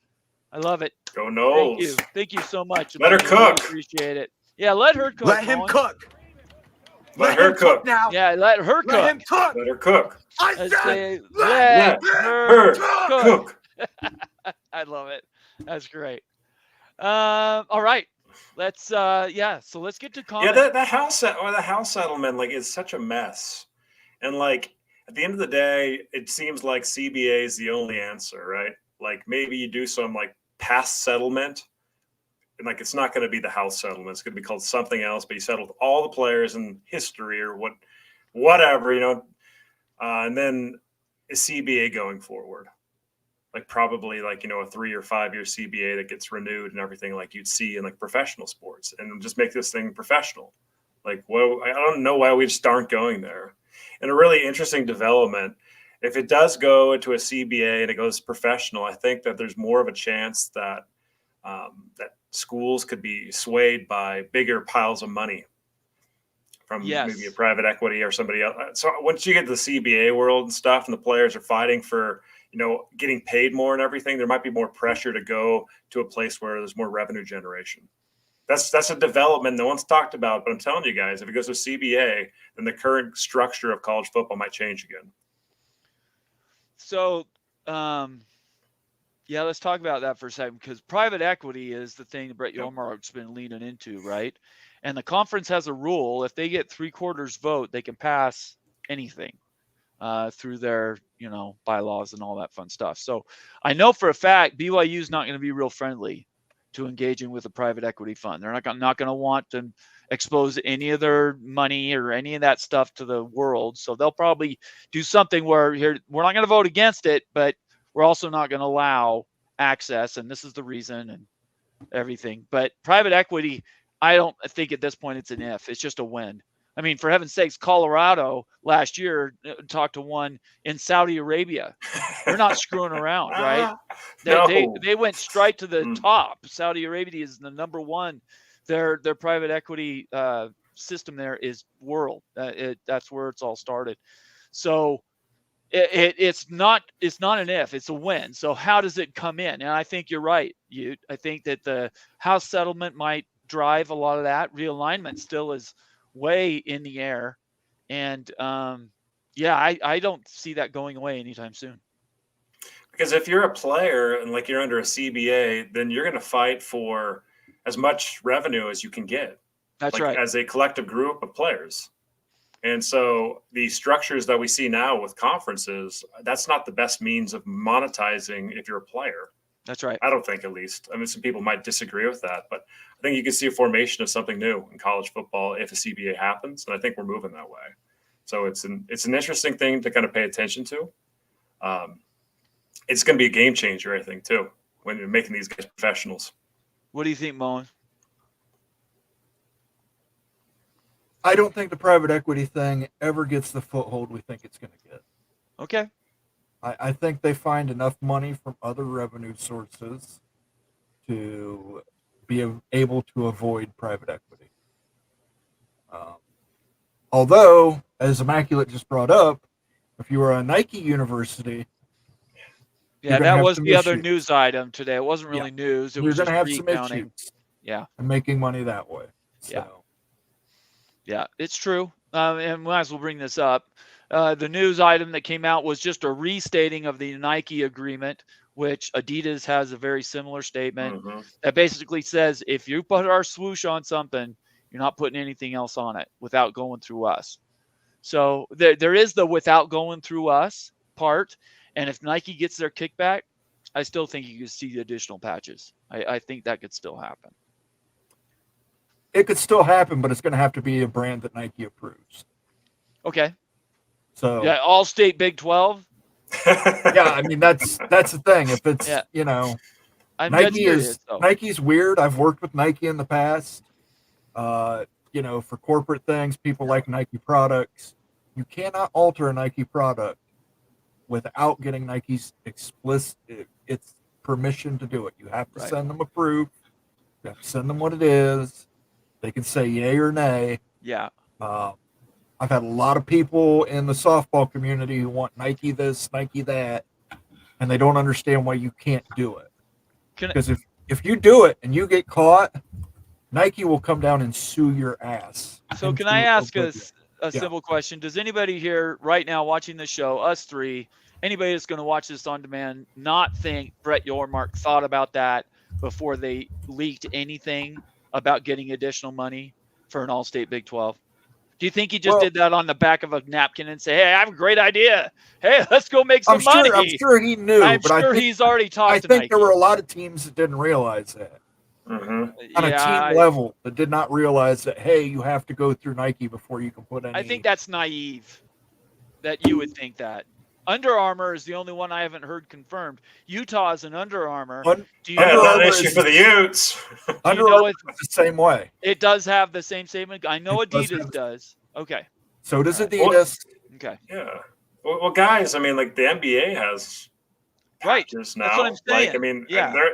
I love it. Go Noles. Thank you so much. Let her cook. Appreciate it. Yeah, let her cook. Let him cook. Let her cook now. Yeah, let her cook. Let him cook. Let her cook. I said, let her cook. I love it. That's great. All right. Let's so let's get to comments. Yeah, the house settlement is such a mess. And at the end of the day, it seems like CBA is the only answer, right? Maybe you do some past settlement, and it's not going to be the house settlement. It's going to be called something else, but you settled all the players in history or whatever, and then a CBA going forward. Probably a 3 or 5 year CBA that gets renewed and everything you'd see in professional sports, and just make this thing professional. Well, I don't know why we just aren't going there. And a really interesting development, if it does go into a CBA and it goes professional, I think that there's more of a chance that that schools could be swayed by bigger piles of money from Yes. maybe a private equity or somebody else. So once you get to the CBA world and stuff, and the players are fighting for, getting paid more and everything, there might be more pressure to go to a place where there's more revenue generation. That's a development no one's talked about, but I'm telling you guys, if it goes to CBA, then the current structure of college football might change again. So, yeah, let's talk about that for a second, because private equity is the thing that Brett Yormark's been leaning into, right? And the conference has a rule: if they get 3/4 vote, they can pass anything through their, bylaws and all that fun stuff. So I know for a fact BYU is not going to be real friendly to engaging with a private equity fund. They're not going to want to expose any of their money or any of that stuff to the world. So they'll probably do something where we're not going to vote against it, but we're also not going to allow access. And this is the reason and everything. But private equity, I don't think at this point it's an if. It's just a when. I mean, for heaven's sakes, Colorado last year talked to one in Saudi Arabia. They're not screwing around, right? They went straight to the top. Saudi Arabia is the number one. Their private equity system there is world. That's where it's all started. So it's not an if, it's a when. So how does it come in? And I think you're right. I think that the House settlement might drive a lot of that. Realignment still is way in the air, and I don't see that going away anytime soon. Because if you're a player and like you're under a CBA, then you're going to fight for as much revenue as you can get. That's right. As a collective group of players. And so the structures that we see now with conferences, that's not the best means of monetizing if you're a player. That's right. I don't think, at least. I mean, some people might disagree with that, but I think you can see a formation of something new in college football if a CBA happens, and I think we're moving that way. So it's an interesting thing to kind of pay attention to. It's going to be a game changer, I think, too, when you're making these guys professionals. What do you think, Moen? I don't think the private equity thing ever gets the foothold we think it's going to get. Okay. I think they find enough money from other revenue sources to be able to avoid private equity. Although, as Immaculate just brought up, if you were a Nike university, yeah, that was the other news item today. It wasn't really news. It you're was going to just have some recounting. issues. Yeah, and making money that way. So. Yeah, it's true. And we might as well bring this up. The news item that came out was just a restating of the Nike agreement, which Adidas has a very similar statement that basically says, if you put our swoosh on something, you're not putting anything else on it without going through us. So there is the without going through us part. And if Nike gets their kickback, I still think you could see the additional patches. I think that could still happen. It could still happen, but it's going to have to be a brand that Nike approves. Okay. So yeah, all state Big 12. Yeah, I mean that's the thing. If it's Nike's weird. I've worked with Nike in the past. For corporate things, people like Nike products. You cannot alter a Nike product without getting Nike's explicit permission to do it. You have to send them a proof. You have to send them what it is. They can say yay or nay. Yeah. I've had a lot of people in the softball community who want Nike this, Nike that, and they don't understand why you can't do it. Because if you do it and you get caught, Nike will come down and sue your ass. So can I ask a simple question? Does anybody here right now watching the show, us three, anybody that's going to watch this on demand, not think Brett Yormark thought about that before they leaked anything about getting additional money for an all-state Big 12? Do you think he just did that on the back of a napkin and say, hey, I have a great idea. Hey, let's go make some money. I'm sure he knew. I'm sure he's already talked to Nike. I think there were a lot of teams that didn't realize that. On a team level that did not realize that, hey, you have to go through Nike before you can put any. I think that's naive that you would think that. Under Armour is the only one I haven't heard confirmed. Utah is an Under Armour. That issue for the Utes. Under Armour is the same way. It does have the same statement. I know Adidas does. Okay. So does Adidas. Okay. Yeah. Well, guys, I mean, like the NBA has patches now. That's what I'm saying. Like, I mean,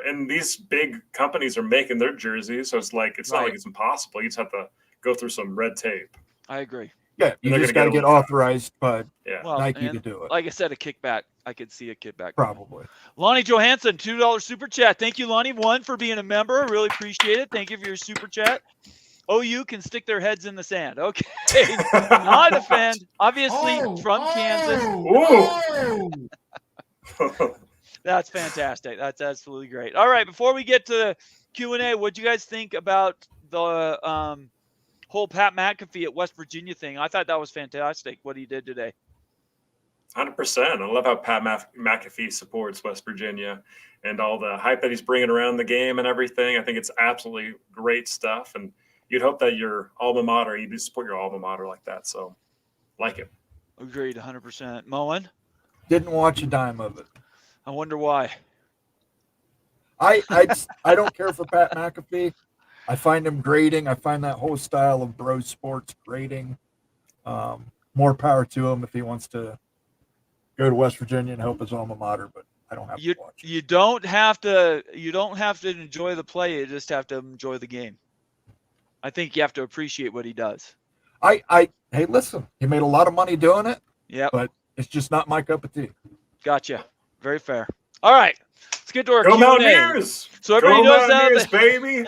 and these big companies are making their jerseys, so it's not like it's impossible. You just have to go through some red tape. I agree. Yeah, you just got to get authorized by Nike to do it. Like I said, a kickback. I could see a kickback. Probably. Lonnie Johansson, $2 super chat. Thank you, Lonnie. One, for being a member. Really appreciate it. Thank you for your super chat. OU can stick their heads in the sand. Okay. Not a fan. Obviously from Kansas. That's fantastic. That's absolutely great. All right. Before we get to Q&A, what do you guys think about the whole Pat McAfee at West Virginia thing? I thought that was fantastic, what he did today. 100%. I love how Pat McAfee supports West Virginia and all the hype that he's bringing around the game and everything. I think it's absolutely great stuff. And you'd hope that your alma mater, you do support your alma mater like that. So, like it. Agreed, 100%. Moen? Didn't watch a dime of it. I wonder why. I don't care for Pat McAfee. I find him grating. I find that whole style of bro sports grating. More power to him if he wants to go to West Virginia and help his alma mater, but I don't have to watch it. You don't have to enjoy the play. You just have to enjoy the game. I think you have to appreciate what he does. Hey, listen, he made a lot of money doing it. Yeah, but it's just not my cup of tea. Gotcha. Very fair. All right, let's get to our Q&A. Mountaineers! So everybody knows that, baby.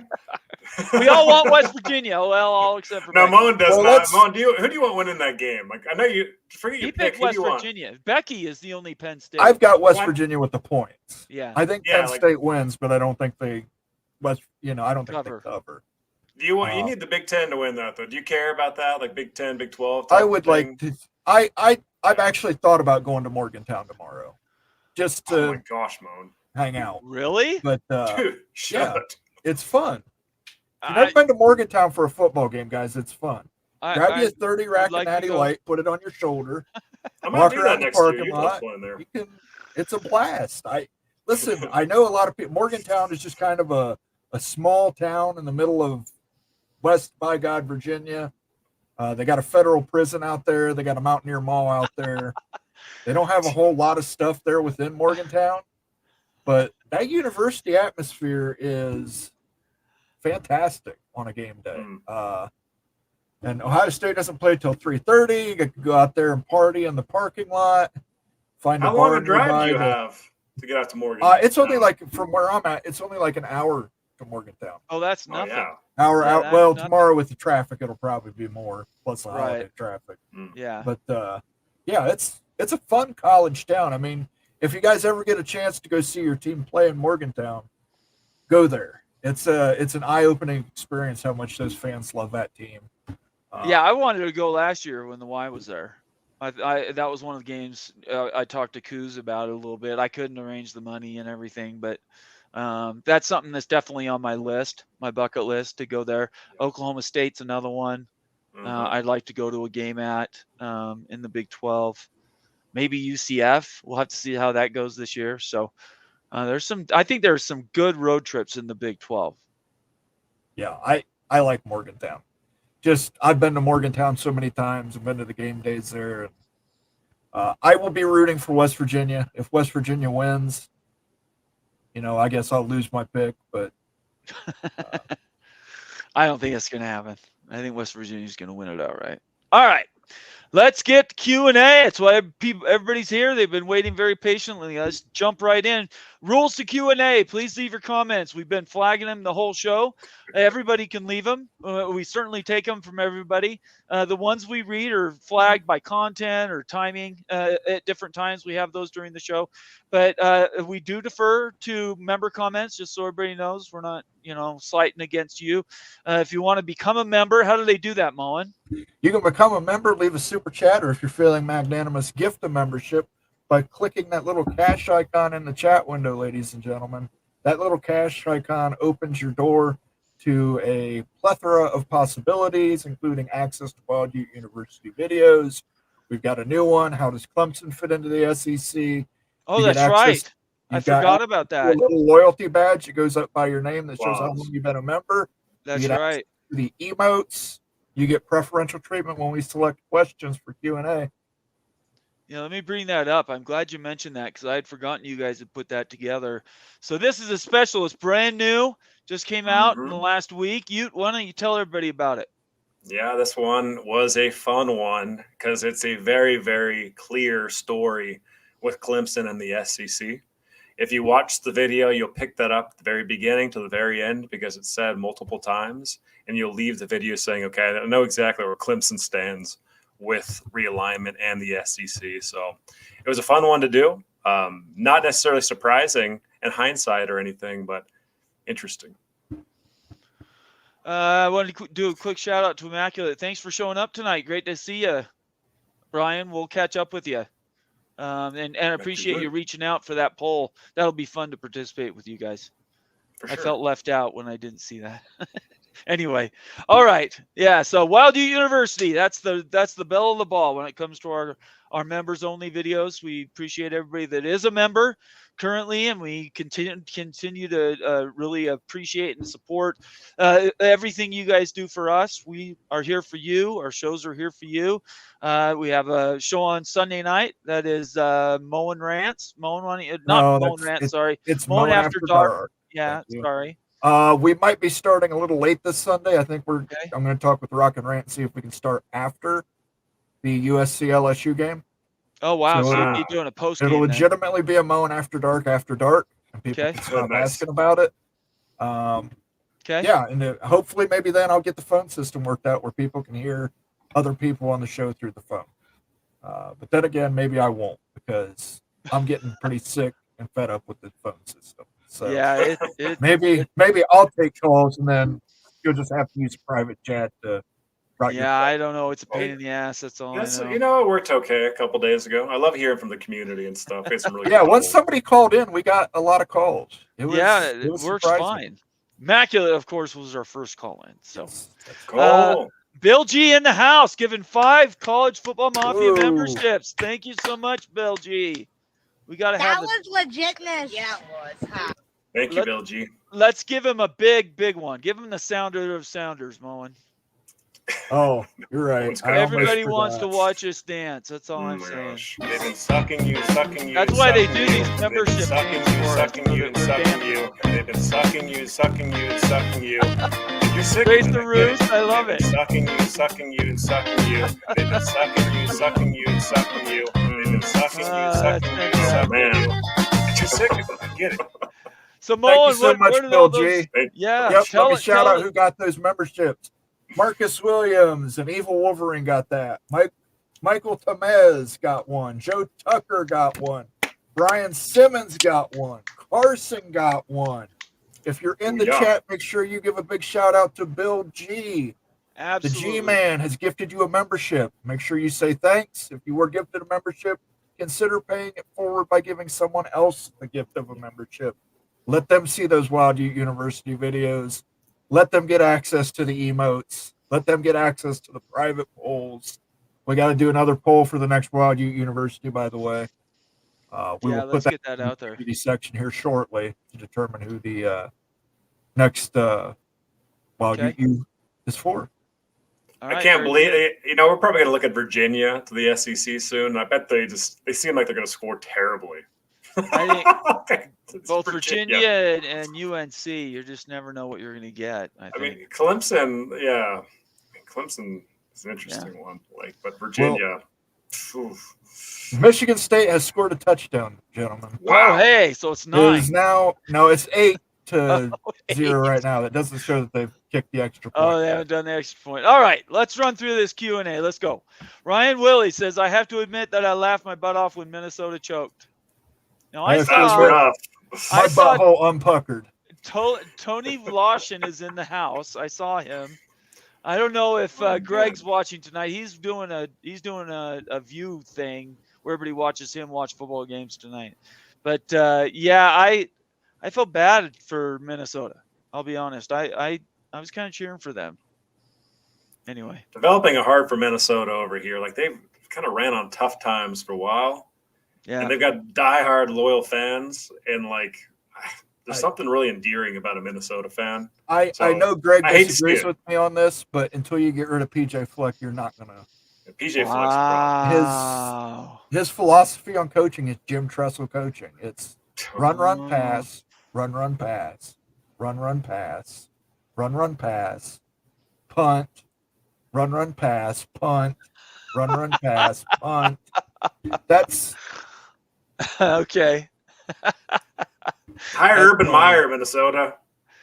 We all want West Virginia. Well, all except for no, Moen does not. Moen, who do you want winning that game? Like, I know you forget your pick. West Virginia. Becky is the only Penn State. I've got West Virginia with the points. Yeah, I think Penn State wins, but I don't think they I don't think they cover. Do you want? You need the Big Ten to win that, though. Do you care about that, like Big 10, Big 12? I would like to. I've actually thought about going to Morgantown tomorrow, just to. Oh my gosh, Moen. Hang out. Really? But dude, it's fun. If you've never been to Morgantown for a football game, guys, it's fun. Grab you a 30 rack of Natty Light, put it on your shoulder. I'm gonna do that next year. You can. It's a blast. Listen. I know a lot of people. Morgantown is just kind of a small town in the middle of West by God, Virginia. They got a federal prison out there. They got a Mountaineer Mall out there. They don't have a whole lot of stuff there within Morgantown, but that university atmosphere is fantastic on a game day. And Ohio State doesn't play till 3:30. You get to go out there and party in the parking lot. Find How a bar long a drive do you have to get out to Morgantown? It's only like from where I'm at. It's only like an hour to Morgantown. Oh, that's nothing. Hour out. Well, tomorrow with the traffic, it'll probably be more plus the holiday traffic. Yeah. But it's a fun college town. I mean, if you guys ever get a chance to go see your team play in Morgantown, go there. It's an eye-opening experience how much those fans love that team. I wanted to go last year when the Y was there. That was one of the games I talked to Kuz about it a little bit. I couldn't arrange the money and everything, but that's something that's definitely on my list, my bucket list, to go there. Oklahoma State's another one I'd like to go to a game at in the Big 12. Maybe UCF. We'll have to see how that goes this year. So I think there's some good road trips in the Big 12. Yeah, I like Morgantown. I've been to Morgantown so many times. I've been to the game days there. I will be rooting for West Virginia. If West Virginia wins, I guess I'll lose my pick, but I don't think that's going to happen. I think West Virginia's going to win it outright. All right. Let's get Q&A. That's why everybody's here. They've been waiting very patiently. Let's jump right in. Rules to Q&A. Please leave your comments. We've been flagging them the whole show. Everybody can leave them. We certainly take them from everybody. The ones we read are flagged by content or timing at different times. We have those during the show. But we do defer to member comments, just so everybody knows we're not, slighting against you. If you want to become a member, how do they do that, Moen? You can become a member, leave a super chat, or if you're feeling magnanimous, gift a membership by clicking that little cash icon in the chat window, ladies and gentlemen. That little cash icon opens your door to a plethora of possibilities, including access to Wild Ute University videos. We've got a new one. How does Clemson fit into the SEC? Oh, that's right. I forgot about that. A little loyalty badge that goes up by your name that shows how long you've been a member. That's right. The emotes. You get preferential treatment when we select questions for Q&A. Yeah, let me bring that up. I'm glad you mentioned that because I had forgotten you guys had put that together. So this is a special. It's brand new. Just came out in the last week. Why don't you tell everybody about it? Yeah, this one was a fun one because it's a very, very clear story with Clemson and the SEC. If you watch the video, you'll pick that up at the very beginning to the very end because it's said multiple times, and you'll leave the video saying, okay, I know exactly where Clemson stands with realignment and the SEC. So it was a fun one to do. Not necessarily surprising in hindsight or anything, but interesting. I wanted to do a quick shout out to Immaculate. Thanks for showing up tonight. Great to see you, Brian. We'll catch up with you. And appreciate you reaching out for that poll. That'll be fun to participate with you guys. For sure. I felt left out when I didn't see that. Anyway, all right. Yeah, so Wild Ute University, that's the belle of the ball when it comes to our members only videos. We appreciate everybody that is a member currently, and we continue to really appreciate and support everything you guys do for us. We are here for you. Our shows are here for you. We have a show on Sunday night that is Mowing Rants. Mowing Rants, sorry. It's Mowing After Dark. Yeah, sorry. We might be starting a little late this Sunday. I think I'm going to talk with Rock and Rant and see if we can start after the USC LSU game. Oh wow! So it'll we'll be doing a post game. It'll legitimately be a Mowing After Dark, and people can stop asking about it. Yeah, and hopefully maybe then I'll get the phone system worked out where people can hear other people on the show through the phone. But then again, maybe I won't because I'm getting pretty sick and fed up with the phone system. So yeah, maybe I'll take calls and then you'll just have to use private chat to. I don't know. It's a pain in the ass. That's all I know. It worked okay a couple days ago. I love hearing from the community and stuff. It's really once somebody called in, we got a lot of calls. It works fine. Immaculate, of course, was our first call in. So cool. Bill G in the house, giving 5 College Football Mafia memberships. Thank you so much, Bill G. We got to have that was legitness. Yeah, it was. Huh? Thank you, Bill G. Let's give him a big one. Give him the sounder of sounders, Moen. Oh, you're right. Everybody wants to watch us dance. That's all I'm saying. Gosh. They've been sucking you. That's why they do these membership things. Sucking you. They've been sucking you. You're sick. Raise the roost. I love it. Sucking you. They've been sucking you. They've been sucking you. Man, you're sick of it. I get it. So, Moen, thank you so much, Bill G. Yeah. Let me shout out who got those memberships. Marcus Williams and Evil Wolverine got that. Michael Tamez got one. Joe Tucker got one. Brian Simmons got one. Carson got one. If you're in the chat, make sure you give a big shout out to Bill G. Absolutely. The G-Man has gifted you a membership. Make sure you say thanks. If you were gifted a membership, consider paying it forward by giving someone else the gift of a membership. Let them see those Wild Ute University videos. Let them get access to the emotes. Let them get access to the private polls. We got to do another poll for the next Wild Ute University, by the way. We will put that out there in the section here shortly to determine who the next Wild Ute is for. I can't believe it. We're probably going to look at Virginia to the SEC soon. I bet they seem like they're going to score terribly. I think both Virginia and UNC, you just never know what you're going to get. I mean, Clemson, Clemson is an interesting one. But Virginia. Michigan State has scored a touchdown, gentlemen. Wow. Oh, hey, so it's 9. It's 8-0 right now. That doesn't show that they've kicked the extra point. Oh, they haven't done the extra point. All right, let's run through this Q&A. Let's go. Ryan Willie says, I have to admit that I laughed my butt off when Minnesota choked. Now, I saw my butthole unpuckered. Tony Vlashin is in the house. I saw him. I don't know if Greg's watching tonight. He's doing a view thing where everybody watches him watch football games tonight. But I felt bad for Minnesota. I'll be honest. I was kind of cheering for them. Anyway, developing a heart for Minnesota over here. They've kind of ran on tough times for a while. Yeah, and they've got diehard loyal fans, and there's something really endearing about a Minnesota fan. I know Greg disagrees with me on this, but until you get rid of PJ Fleck, you're not gonna. PJ Fleck's his philosophy on coaching is Jim Tressel coaching. It's run, pass, run, pass, run, pass, run, pass, punt, run, pass, punt, run, pass, punt. That's Okay. Hire That's Urban funny. Meyer, Minnesota.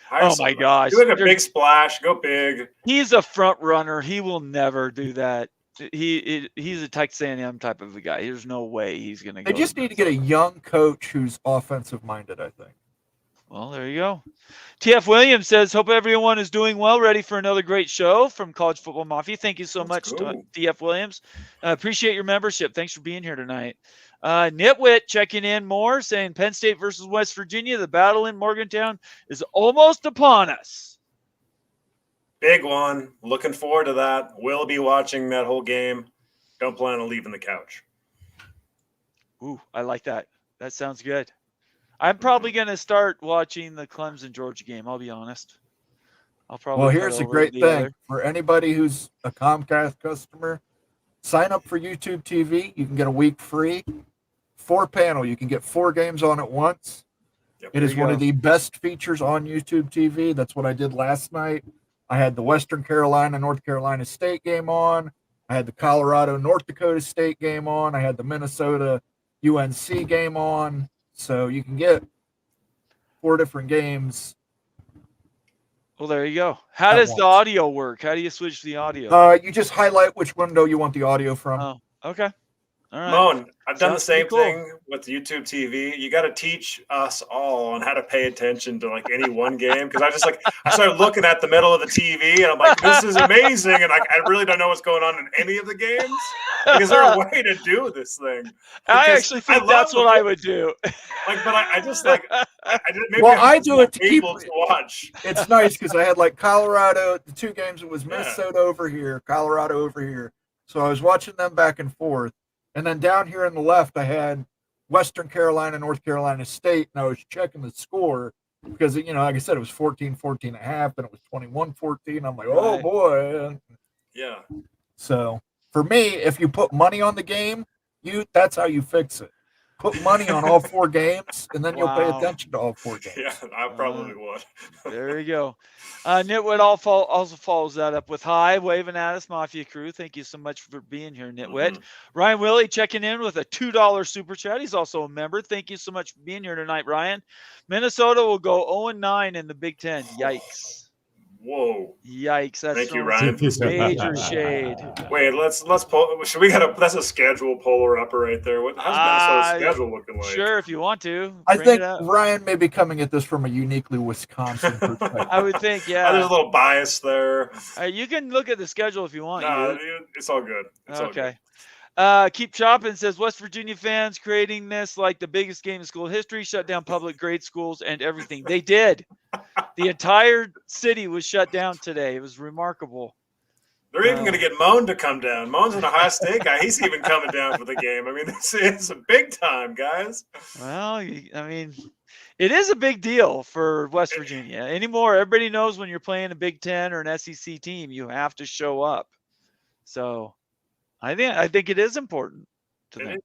Hire Oh my somebody. gosh. Do like a big splash. Go big. He's a front runner. He will never do that. He's a Texas A&M type of a guy. There's no way he's going to go. They just need to get a young coach who's offensive minded, I think. Well, there you go. TF Williams says, hope everyone is doing well, ready for another great show from College Football Mafia. Thank you so much, TF Williams. Appreciate your membership. Thanks for being here tonight. Nitwit checking in more, saying Penn State versus West Virginia. The battle in Morgantown is almost upon us. Big one. Looking forward to that. Will be watching that whole game. Don't plan on leaving the couch. Ooh, I like that. That sounds good. I'm probably going to start watching the Clemson Georgia game. I'll be honest. Well, here's a great thing for anybody who's a Comcast customer. Sign up for YouTube TV. You can get a week free. 4-panel. You can get 4 games on at once. Yep, it is one of the best features on YouTube TV. That's what I did last night. I had the Western Carolina, North Carolina State game on. I had the Colorado, North Dakota State game on. I had the Minnesota UNC game on. So you can get 4 different games. Well, there you go. How does the audio work? How do you switch the audio? You just highlight which window you want the audio from. Oh, okay. All right. Moan, I've done the same thing with YouTube TV. You got to teach us all on how to pay attention to like any one game, because I started looking at the middle of the TV and I'm like, this is amazing, and I really don't know what's going on in any of the games. Is there a way to do this thing? I actually think that's what I would do. I do it to keep to watch. It's nice because I had like Colorado, the 2 games. It was Minnesota over here, Colorado over here. So I was watching them back and forth. And then down here on the left, I had Western Carolina, North Carolina State, and I was checking the score because, like I said, it was 14-14 and a half, and it was 21-14. I'm like, oh, boy. Yeah. So for me, if you put money on the game, that's how you fix it. Put money on all 4 games, and then you'll pay attention to all 4 games. Yeah, I probably would. There you go. Nitwit also follows that up with hi, waving at us, Mafia crew. Thank you so much for being here, Nitwit. Mm-hmm. Ryan Willie checking in with a $2 super chat. He's also a member. Thank you so much for being here tonight, Ryan. Minnesota will go 0-9 in the Big Ten. Yikes. Whoa! Yikes! That's Thank you, Ryan. Major shade. Wait, let's pull. Should we get that's a schedule polar upper right there. How's Minnesota's schedule looking like? Sure, if you want to. I think Ryan may be coming at this from a uniquely Wisconsin perspective. I would think, yeah. There's a little bias there. You can look at the schedule if you want. No, it's all good. It's okay. All good. Keep chopping says West Virginia fans creating this like the biggest game in school history, shut down public grade schools and everything. They did. The entire city was shut down today. It was remarkable. They're even going to get Moan to come down. Moan's an Ohio State guy. He's even coming down for the game. I mean, it's a big time, guys. Well, I mean, it is a big deal for West Virginia. Anymore, everybody knows when you're playing a Big Ten or an SEC team, you have to show up. So I think it is important to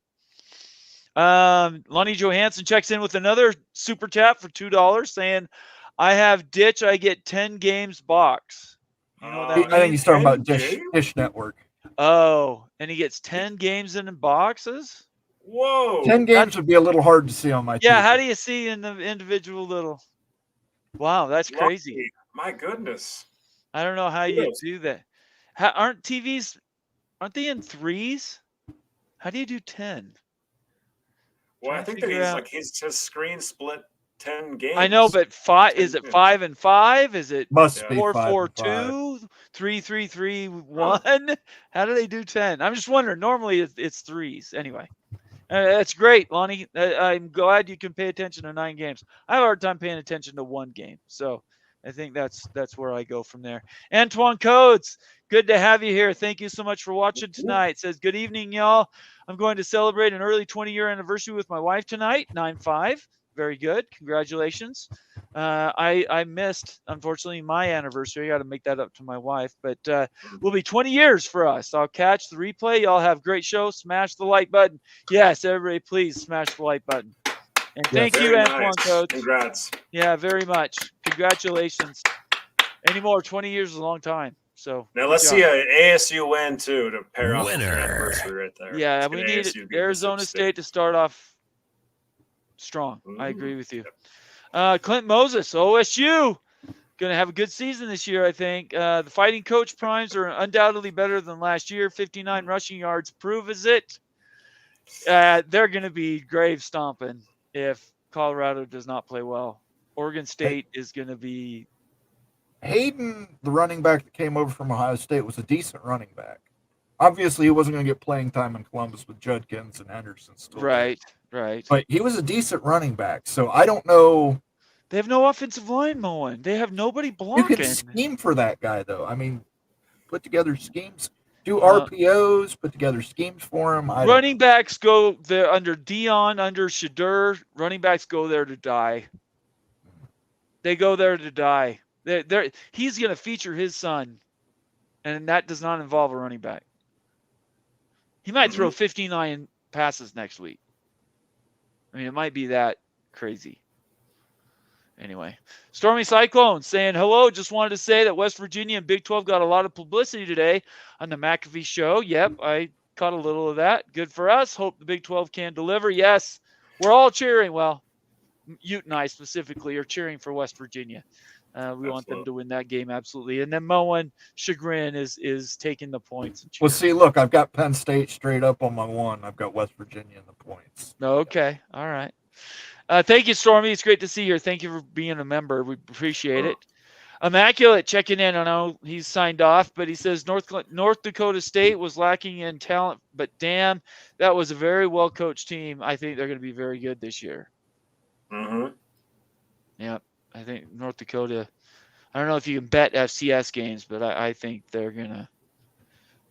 them. Lonnie Johansson checks in with another super chat for $2 saying, I have Ditch, I get 10 games box. You know what that means? I think he's talking about Dish Network. Oh, and he gets 10 games in boxes? Whoa. 10 games would be a little hard to see on my TV. Yeah, how do you see in the individual little? Wow, that's crazy. My goodness. I don't know how you do that. Aren't they in 3s? How do you do 10? Well, I think that he's just screen split 10 games. I know, but 5 is it 5 and 5? Is it must be 4-4-2, 3-3-3-1? How do they do 10? I'm just wondering. Normally it's 3s. Anyway, that's great, Lonnie. I'm glad you can pay attention to 9 games. I have a hard time paying attention to 1 game, so I think that's where I go from there. Antoine Coates, good to have you here. Thank you so much for watching tonight. Says, good evening, y'all. I'm going to celebrate an early 20-year anniversary with my wife tonight, 9/5. Very good. Congratulations. I missed, unfortunately, my anniversary. I got to make that up to my wife, but will be 20 years for us. I'll catch the replay. Y'all have a great show. Smash the like button. Yes, everybody, please smash the like button. And thank you, Antoine Coates. Congrats. Yeah, very much. Congratulations. Anymore, 20 years is a long time. So now good let's job. see a ASU win too to pair off with the Winner. anniversary right there. Yeah, Let's we get need ASU to beat Arizona Mississippi State to start off strong. I agree with you. Clint Moses, OSU, going to have a good season this year, I think. The Fighting Coach primes are undoubtedly better than last year. 59 rushing yards proves it. They're going to be grave stomping if Colorado does not play well. Oregon State is going to be. Hayden, the running back that came over from Ohio State, was a decent running back. Obviously, he wasn't going to get playing time in Columbus with Judkins and Henderson still there. Right. But he was a decent running back. So I don't know. They have no offensive line, Moen. They have nobody You blocking. can scheme for that guy, though. I mean, put together schemes, do RPOs, put together schemes for him. Running backs go there under Dion, under Shadur. Running backs go there to die. They go there to die. He's going to feature his son, and that does not involve a running back. He might throw 59 passes next week. I mean, it might be that crazy. Anyway, Stormy Cyclone saying, hello, just wanted to say that West Virginia and Big 12 got a lot of publicity today on the McAfee show. Yep, I caught a little of that. Good for us. Hope the Big 12 can deliver. Yes, we're all cheering. Well, Ute and I specifically are cheering for West Virginia. We want them to win that game, absolutely. And then Moen Chagrin is taking the points. Well, see, look, I've got Penn State straight up on my one. I've got West Virginia in the points. Okay, all right. Thank you, Stormy. It's great to see you. Thank you for being a member. We appreciate it. Immaculate checking in. I know he's signed off, but he says North Dakota State was lacking in talent, but damn, that was a very well-coached team. I think they're going to be very good this year. Mm-hmm. Yeah, I think North Dakota. I don't know if you can bet FCS games, but I think they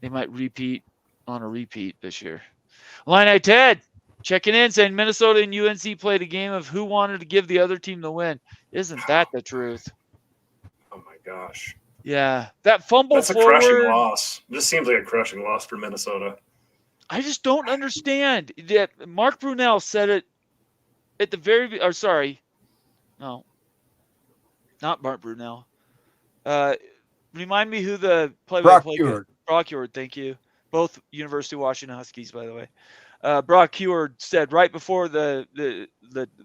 might repeat on a repeat this year. Illini Ted checking in, saying Minnesota and UNC played a game of who wanted to give the other team the win. Isn't that the truth? Oh my gosh. Yeah, that fumble That's a forward. crushing loss. This seems like a crushing loss for Minnesota. I just don't understand. Mark Brunell said it at the very. Or sorry, no, not Mark Brunell. Remind me who the play-by-play. Brock Heward, thank you. Both University of Washington Huskies, by the way. Brock Heward said right before the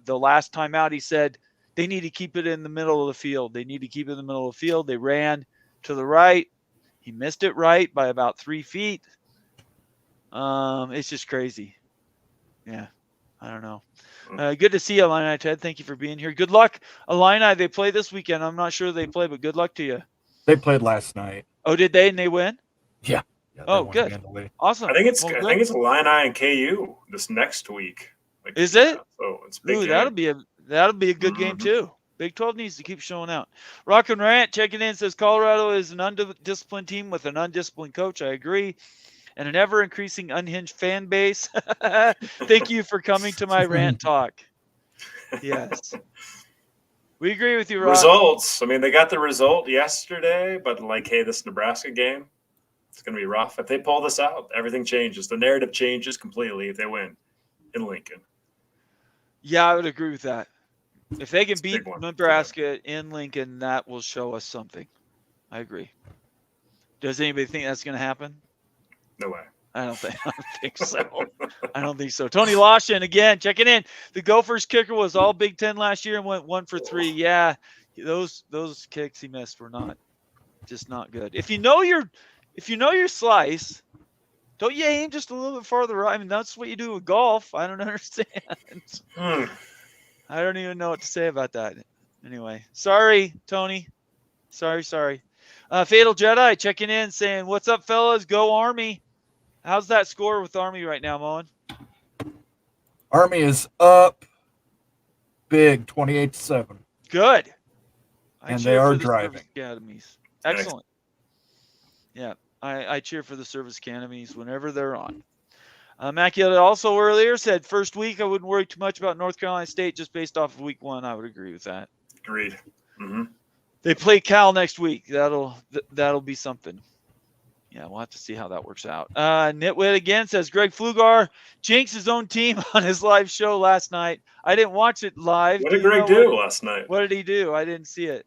last timeout, he said they need to keep it in the middle of the field. They need to keep it in the middle of the field. They ran to the right. He missed it right by about 3 feet. It's just crazy. Yeah, I don't know. Good to see you, Illini Ted. Thank you for being here. Good luck, Illini. They play this weekend. I'm not sure they play, but good luck to you. They played last night. Oh, did they? And they win? Yeah. Oh, good. Awesome. I think it's Illini and KU this next week. Is it? So it's big. Ooh, that'll be a good game too. Big 12 needs to keep showing out. Rock and Rant checking in says Colorado is an undisciplined team with an undisciplined coach. I agree. And an ever-increasing unhinged fan base. Thank you for coming to my rant talk. Yes. We agree with you, Rock. Results. I mean, they got the result yesterday, but hey, this Nebraska game, it's going to be rough. If they pull this out, everything changes. The narrative changes completely if they win in Lincoln. Yeah, I would agree with that. If they can beat Nebraska in Lincoln, that will show us something. I agree. Does anybody think that's going to happen? No way. I don't think so. I don't think so. Tony Lawson again checking in. The Gophers kicker was all Big Ten last year and went 1 for 3. Yeah, those kicks he missed were not good. If you know your slice, don't you aim just a little bit farther right? I mean, that's what you do with golf. I don't understand. I don't even know what to say about that. Anyway, sorry, Tony. Sorry. Fatal Jedi checking in saying, what's up, fellas? Go Army. How's that score with Army right now, Moen? Army is up big, 28-7. Good. And they are driving. Service academies. Excellent. Yeah, I cheer for the service academies whenever they're on. Immaculate also earlier said first week I wouldn't worry too much about North Carolina State just based off of week 1. I would agree with that. Agreed. Mm-hmm. They play Cal next week. That'll be something. Yeah, we'll have to see how that works out. Nitwit again says Greg Flugar jinxed his own team on his live show last night. I didn't watch it live. What did Greg do last night? What did he do? I didn't see it.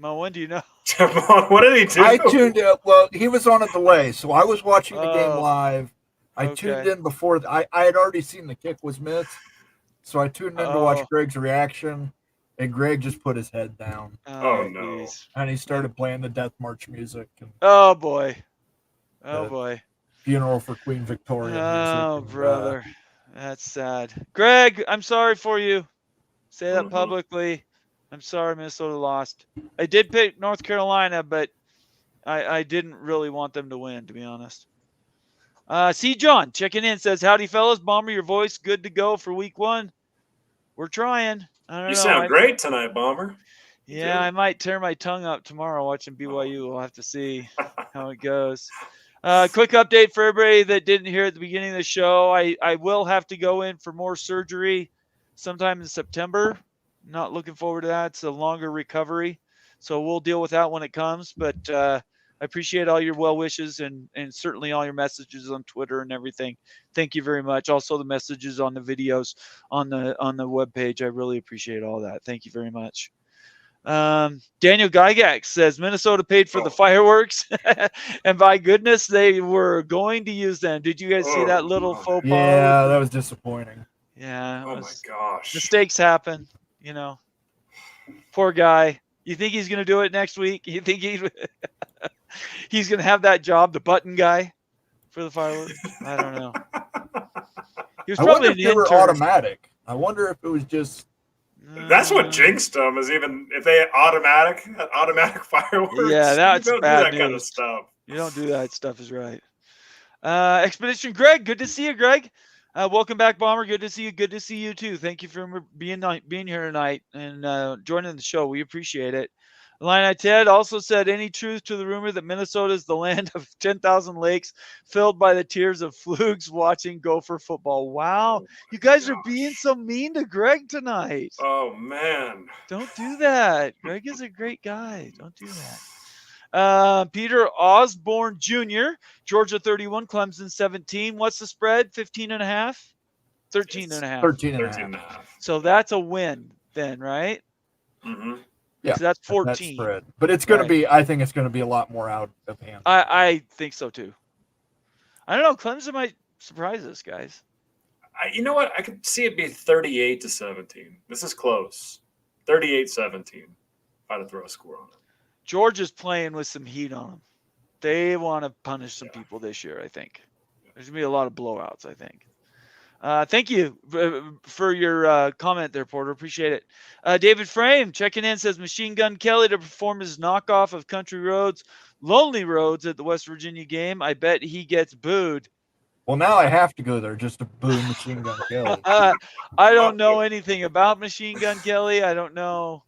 Mo, when do you know? What did he do? I tuned in. Well, he was on a delay, so I was watching the game Oh, live. I tuned okay. in before I had already seen the kick was missed, so I tuned in to watch Oh. Greg's reaction, and Greg just put his head down Oh, no. geez. and he started playing the Death March music and Oh boy. Oh The- boy. funeral for Queen Victoria music. Oh and, brother. That's sad. Greg, I'm sorry for you. Say that Mhm. publicly. I'm sorry Minnesota lost. I did pick North Carolina, but I didn't really want them to win, to be honest. C. John checking in says, "Howdy, fellas. Bomber, your voice good to go for week 1. We're trying. I don't You know. sound great tonight, Bomber. You Yeah, do. I might tear my tongue up tomorrow watching BYU. We'll have to see how it goes. Quick update for everybody that didn't hear at the beginning of the show. I will have to go in for more surgery sometime in September. Not looking forward to that. It's a longer recovery. So we'll deal with that when it comes. But I appreciate all your well wishes and certainly all your messages on Twitter and everything. Thank you very much. Also the messages on the videos on the webpage. I really appreciate all that. Thank you very much. Daniel Gygax says Minnesota paid for the fireworks, and by goodness, they were going to use them. Did you guys see that little faux pas? Yeah, that was disappointing. Yeah. Oh, my gosh. Mistakes happen, you know. Poor guy. You think he's going to do it next week? You think he's going to have that job, the button guy for the fireworks? I don't know. He was I probably wonder if an they were intern. automatic. I wonder if it was just. That's what jinxed them, is even if they automatic fireworks. Yeah, that's you don't bad do that news. kind of stuff. You don't do that stuff is right. Expedition Greg, good to see you, Greg. Welcome back, Bomber. Good to see you. Good to see you too. Thank you for being here tonight and joining the show. We appreciate it. Illini Ted also said, any truth to the rumor that Minnesota is the land of 10,000 lakes filled by the tears of flugs watching Gopher football? Wow. You guys are being so mean to Greg tonight. Oh, man. Don't do that. Greg is a great guy. Don't do that. Peter Osborne Jr., Georgia 31, Clemson 17. What's the spread? 15.5? 13.5. 13.5. So that's a win then, right? Mm-hmm. Yeah, so that's 14. That spread. But it's going to be, I think it's going to be a lot more out of hand. I think so too. I don't know. Clemson might surprise us, guys. You know what? I could see it be 38-17. This is close. 38-17. If I had to throw a score on it. Georgia's playing with some heat on them. They want to punish some people this year, I think. There's going to be a lot of blowouts, I think. Thank you for your comment there, Porter. Appreciate it. David Frame checking in says Machine Gun Kelly to perform his knockoff of Country Roads, Lonely Roads at the West Virginia game. I bet he gets booed. Well, now I have to go there just to boo Machine Gun Kelly. I don't know anything about Machine Gun Kelly. I don't know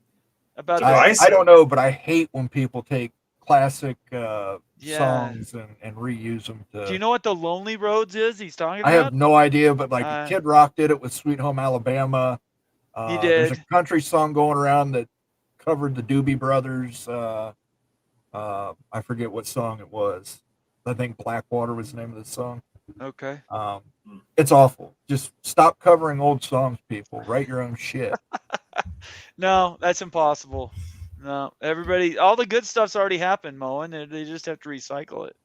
about that. I don't know, but I hate when people take classic songs and reuse them. Do you know what the Lonely Roads is he's talking about? I have no idea, but like Kid Rock did it with Sweet Home Alabama. He did. There's a country song going around that covered the Doobie Brothers. I forget what song it was. I think Blackwater was the name of the song. Okay. It's awful. Just stop covering old songs, people. Write your own shit. No, that's impossible. No, everybody, all the good stuff's already happened, Mo, and they just have to recycle it.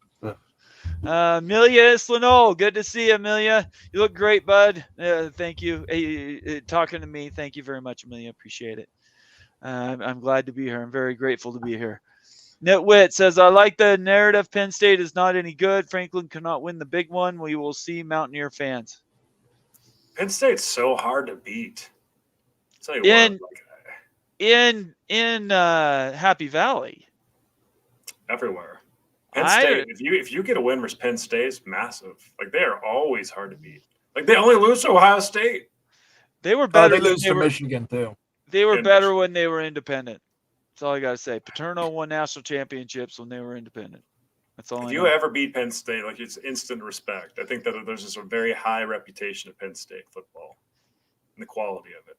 Amelia Islano, good to see you, Amelia. You look great, bud. Thank you. Talking to me, thank you very much, Amelia. Appreciate it. I'm glad to be here. I'm very grateful to be here. Nitwit says, I like the narrative. Penn State is not any good. Franklin cannot win the big one. We will see Mountaineer fans. Penn State's so hard to beat. I'll tell you in Happy Valley. Everywhere. Penn State, if you get a win versus Penn State, it's massive. Like, they are always hard to beat. Like, they only lose to Ohio State. They were better. They lose to Michigan too. They were better when they were independent. That's all I got to say. Paterno won national championships when they were independent. That's all I know. If you ever beat Penn State, like, it's instant respect. I think that there's just a very high reputation of Penn State football and the quality of it.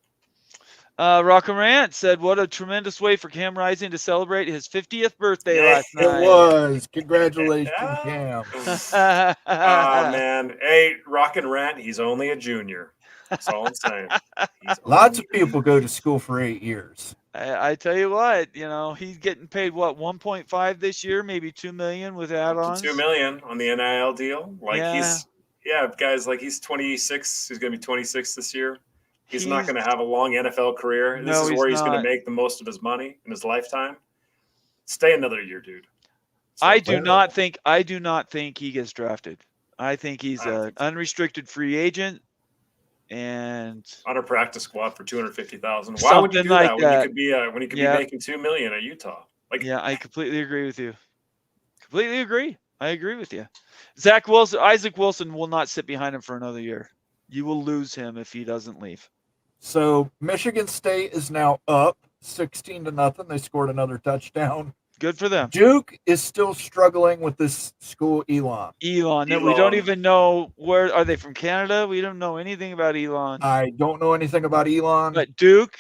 Rock and Rant said, what a tremendous way for Cam Rising to celebrate his 50th birthday last night. It was. Congratulations, Cam. Oh, man. Hey, Rock and Rant, he's only a junior. That's all I'm saying. Lots of people go to school for 8 years. I tell you what, he's getting paid what 1.5 this year, maybe 2 million with add-ons. 2 million on the NIL deal. Like Yeah. guys, like he's 26. He's going to be 26 this year. He's not going to have a long NFL career. This is where he's going to make the most of his money in his lifetime. Stay another year, dude. I do not think he gets drafted. I think he's an unrestricted free agent and on a practice squad for $250,000. Why would you do that when he could be making $2 million at Utah? I completely agree with you. Completely agree. I agree with you. Isaac Wilson will not sit behind him for another year. You will lose him if he doesn't leave. So Michigan State is now up 16-0. They scored another touchdown. Good for them. Duke is still struggling with this school, Elon. Elon. We don't even know where are they from. Canada? We don't know anything about Elon. I don't know anything about Elon. But Duke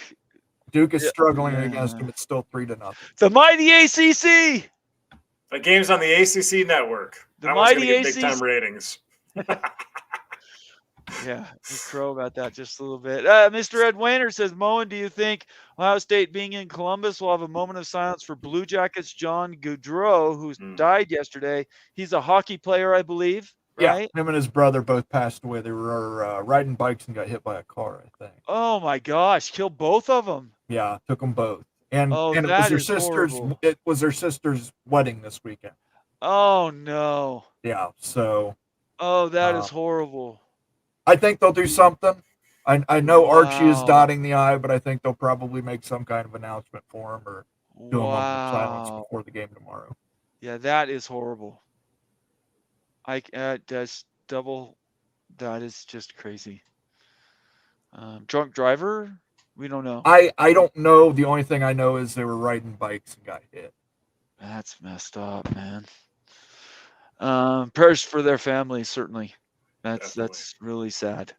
is struggling against him. It's still 3-0. The mighty ACC. The game's on the ACC network. The mighty ACC. Big time ratings. Yeah, we crow about that just a little bit. Mr. Ed Wayner says, Moen, do you think Ohio State being in Columbus will have a moment of silence for Blue Jackets John Gaudreau, who died yesterday? He's a hockey player, I believe, right? Yeah, him and his brother both passed away. They were riding bikes and got hit by a car, I think. Oh, my gosh. Killed both of them. Yeah, took them both. And it was their sister's wedding this weekend. Oh, no. Yeah, so. Oh, that is horrible. I think they'll do something. I know Archie is dotting the I, but I think they'll probably make some kind of announcement for him or do a moment of silence before the game tomorrow. Yeah, that is horrible. That is just crazy. Drunk driver? We don't know. I don't know. The only thing I know is they were riding bikes and got hit. That's messed up, man. Prayers for their families, certainly. That's really sad.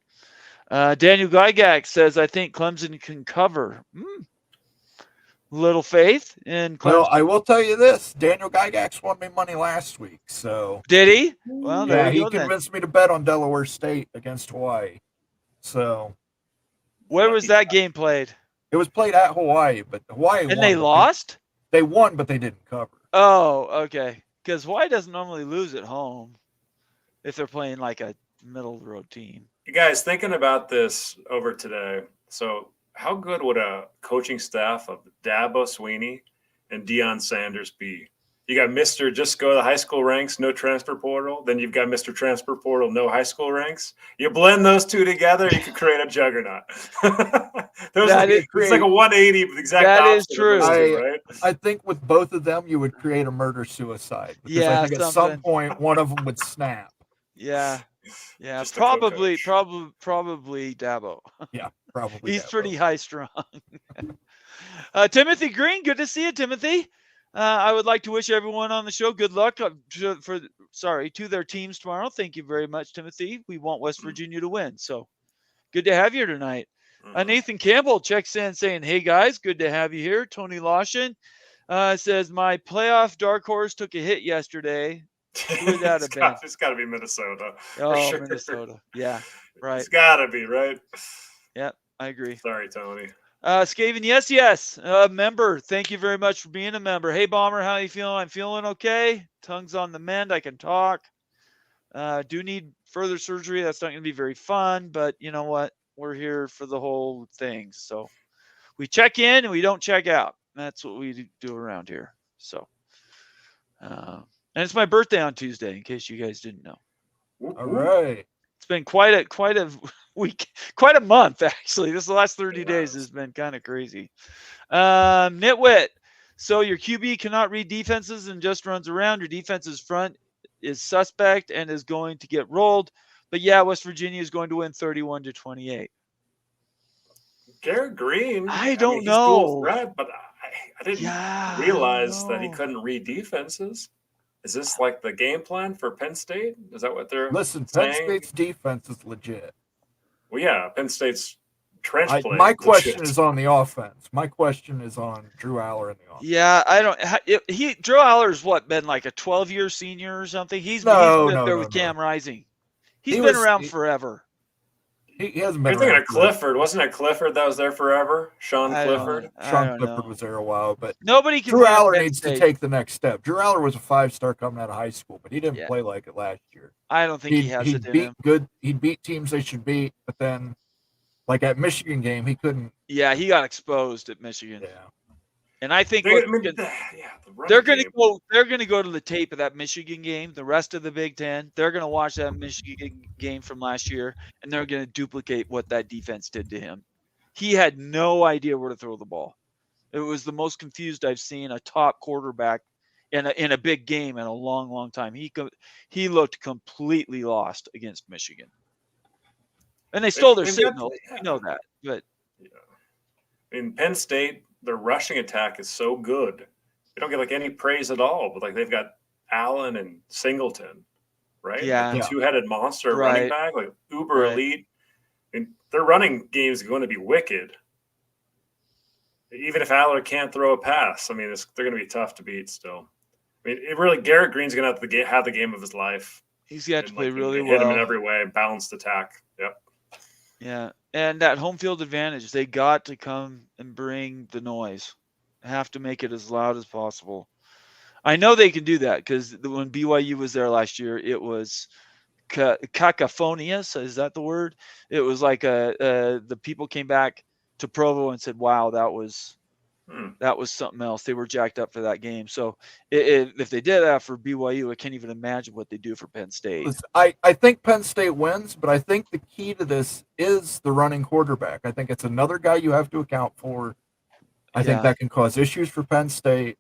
Daniel Gygax says, I think Clemson can cover. Little faith in Clemson. Well, I will tell you this. Daniel Gygax won me money last week. So did he? Well, yeah, he convinced me to bet on Delaware State against Hawaii. So where was that game played? It was played at Hawaii, but Hawaii won. And they lost? They won, but they didn't cover. Oh, okay. Because Hawaii doesn't normally lose at home if they're playing like a middle of the road team. You guys, thinking about this over today, so how good would a coaching staff of Dabo Swinney and Deion Sanders be? You got Mr. Just go to the high school ranks, no transfer portal. Then you've got Mr. Transfer Portal, no high school ranks. You blend those two together, you can create a juggernaut. It's like a 180 with exact that opposite is true. Of those two, right? I think with both of them, you would create a murder-suicide. Because I think at some point, one of them would snap. Yeah. Yeah, probably Dabo. Yeah, probably. He's Dabo. pretty high strung. Timothy Green, good to see you, Timothy. I would like to wish everyone on the show good luck to their teams tomorrow. Thank you very much, Timothy. We want West Virginia to win, so good to have you here tonight. Nathan Campbell checks in saying, "Hey guys, good to have you here." Tony Lawson says, "My playoff dark horse took a hit yesterday." Who would that have been? It's got to be Minnesota. Oh, sure. Minnesota. Yeah, right. It's got to be, right? Yep, I agree. Sorry, Tony. Skaven, yes. Member, thank you very much for being a member. Hey, Bomber, how you feeling? I'm feeling okay. Tongue's on the mend. I can talk. Do need further surgery. That's not going to be very fun, but you know what? We're here for the whole thing. So we check in and we don't check out. That's what we do around here. So, and it's my birthday on Tuesday, in case you guys didn't know. All right. It's been quite a week, quite a month, actually. The last 30 days has been kind of crazy. Nitwit. So your QB cannot read defenses and just runs around. Your defense's front is suspect and is going to get rolled. But yeah, West Virginia is going to win 31-28. Garrett Green. I don't know. Threat, but I didn't realize that he couldn't read defenses. Is this like the game plan for Penn State? Is that what they're saying? Penn State's defense is legit. Well, yeah, Penn State's trench play. My question is on the offense. My question is on Drew Aller in the offense. Yeah, I don't. Drew Aller's been like a 12-year senior or something? He's been there with Cam Rising. He's been around forever. He hasn't been You're thinking around of Clifford. Wasn't it Clifford that was there forever? Sean Clifford? Sean Clifford was there a while, but nobody can Drew play on Aller Penn needs to State. take the next step. Drew Aller was a 5-star coming out of high school, but he didn't play like it last year. I don't think he has it in him. He'd beat teams they should beat, but then, like at Michigan game, he couldn't. Yeah, he got exposed at Michigan. Yeah. And I think They're going to go to the tape of that Michigan game. The rest of the Big Ten, they're going to watch that Michigan game from last year, and they're going to duplicate what that defense did to him. He had no idea where to throw the ball. It was the most confused I've seen a top quarterback in a big game in a long, long time. He looked completely lost against Michigan, and they stole their signal. We know that, but in Penn State, their rushing attack is so good. They don't get like any praise at all, but like they've got Allen and Singleton, right? Yeah. Like, two-headed monster running back, like uber elite. I mean, their running game is going to be wicked. Even if Aller can't throw a pass, I mean, they're going to be tough to beat still. I mean, Garrett Green's going to have the game of his life. He's got to play really well. Hit him in every way, balanced attack. Yep. Yeah, and that home field advantage, they got to come and bring the noise. Have to make it as loud as possible. I know they can do that because when BYU was there last year, it was cacophonious. Is that the word? It was like the people came back to Provo and said, "Wow, that was something else." They were jacked up for that game. So if they did that for BYU, I can't even imagine what they do for Penn State. I think Penn State wins, but I think the key to this is the running quarterback. I think it's another guy you have to account for. I think that can cause issues for Penn State.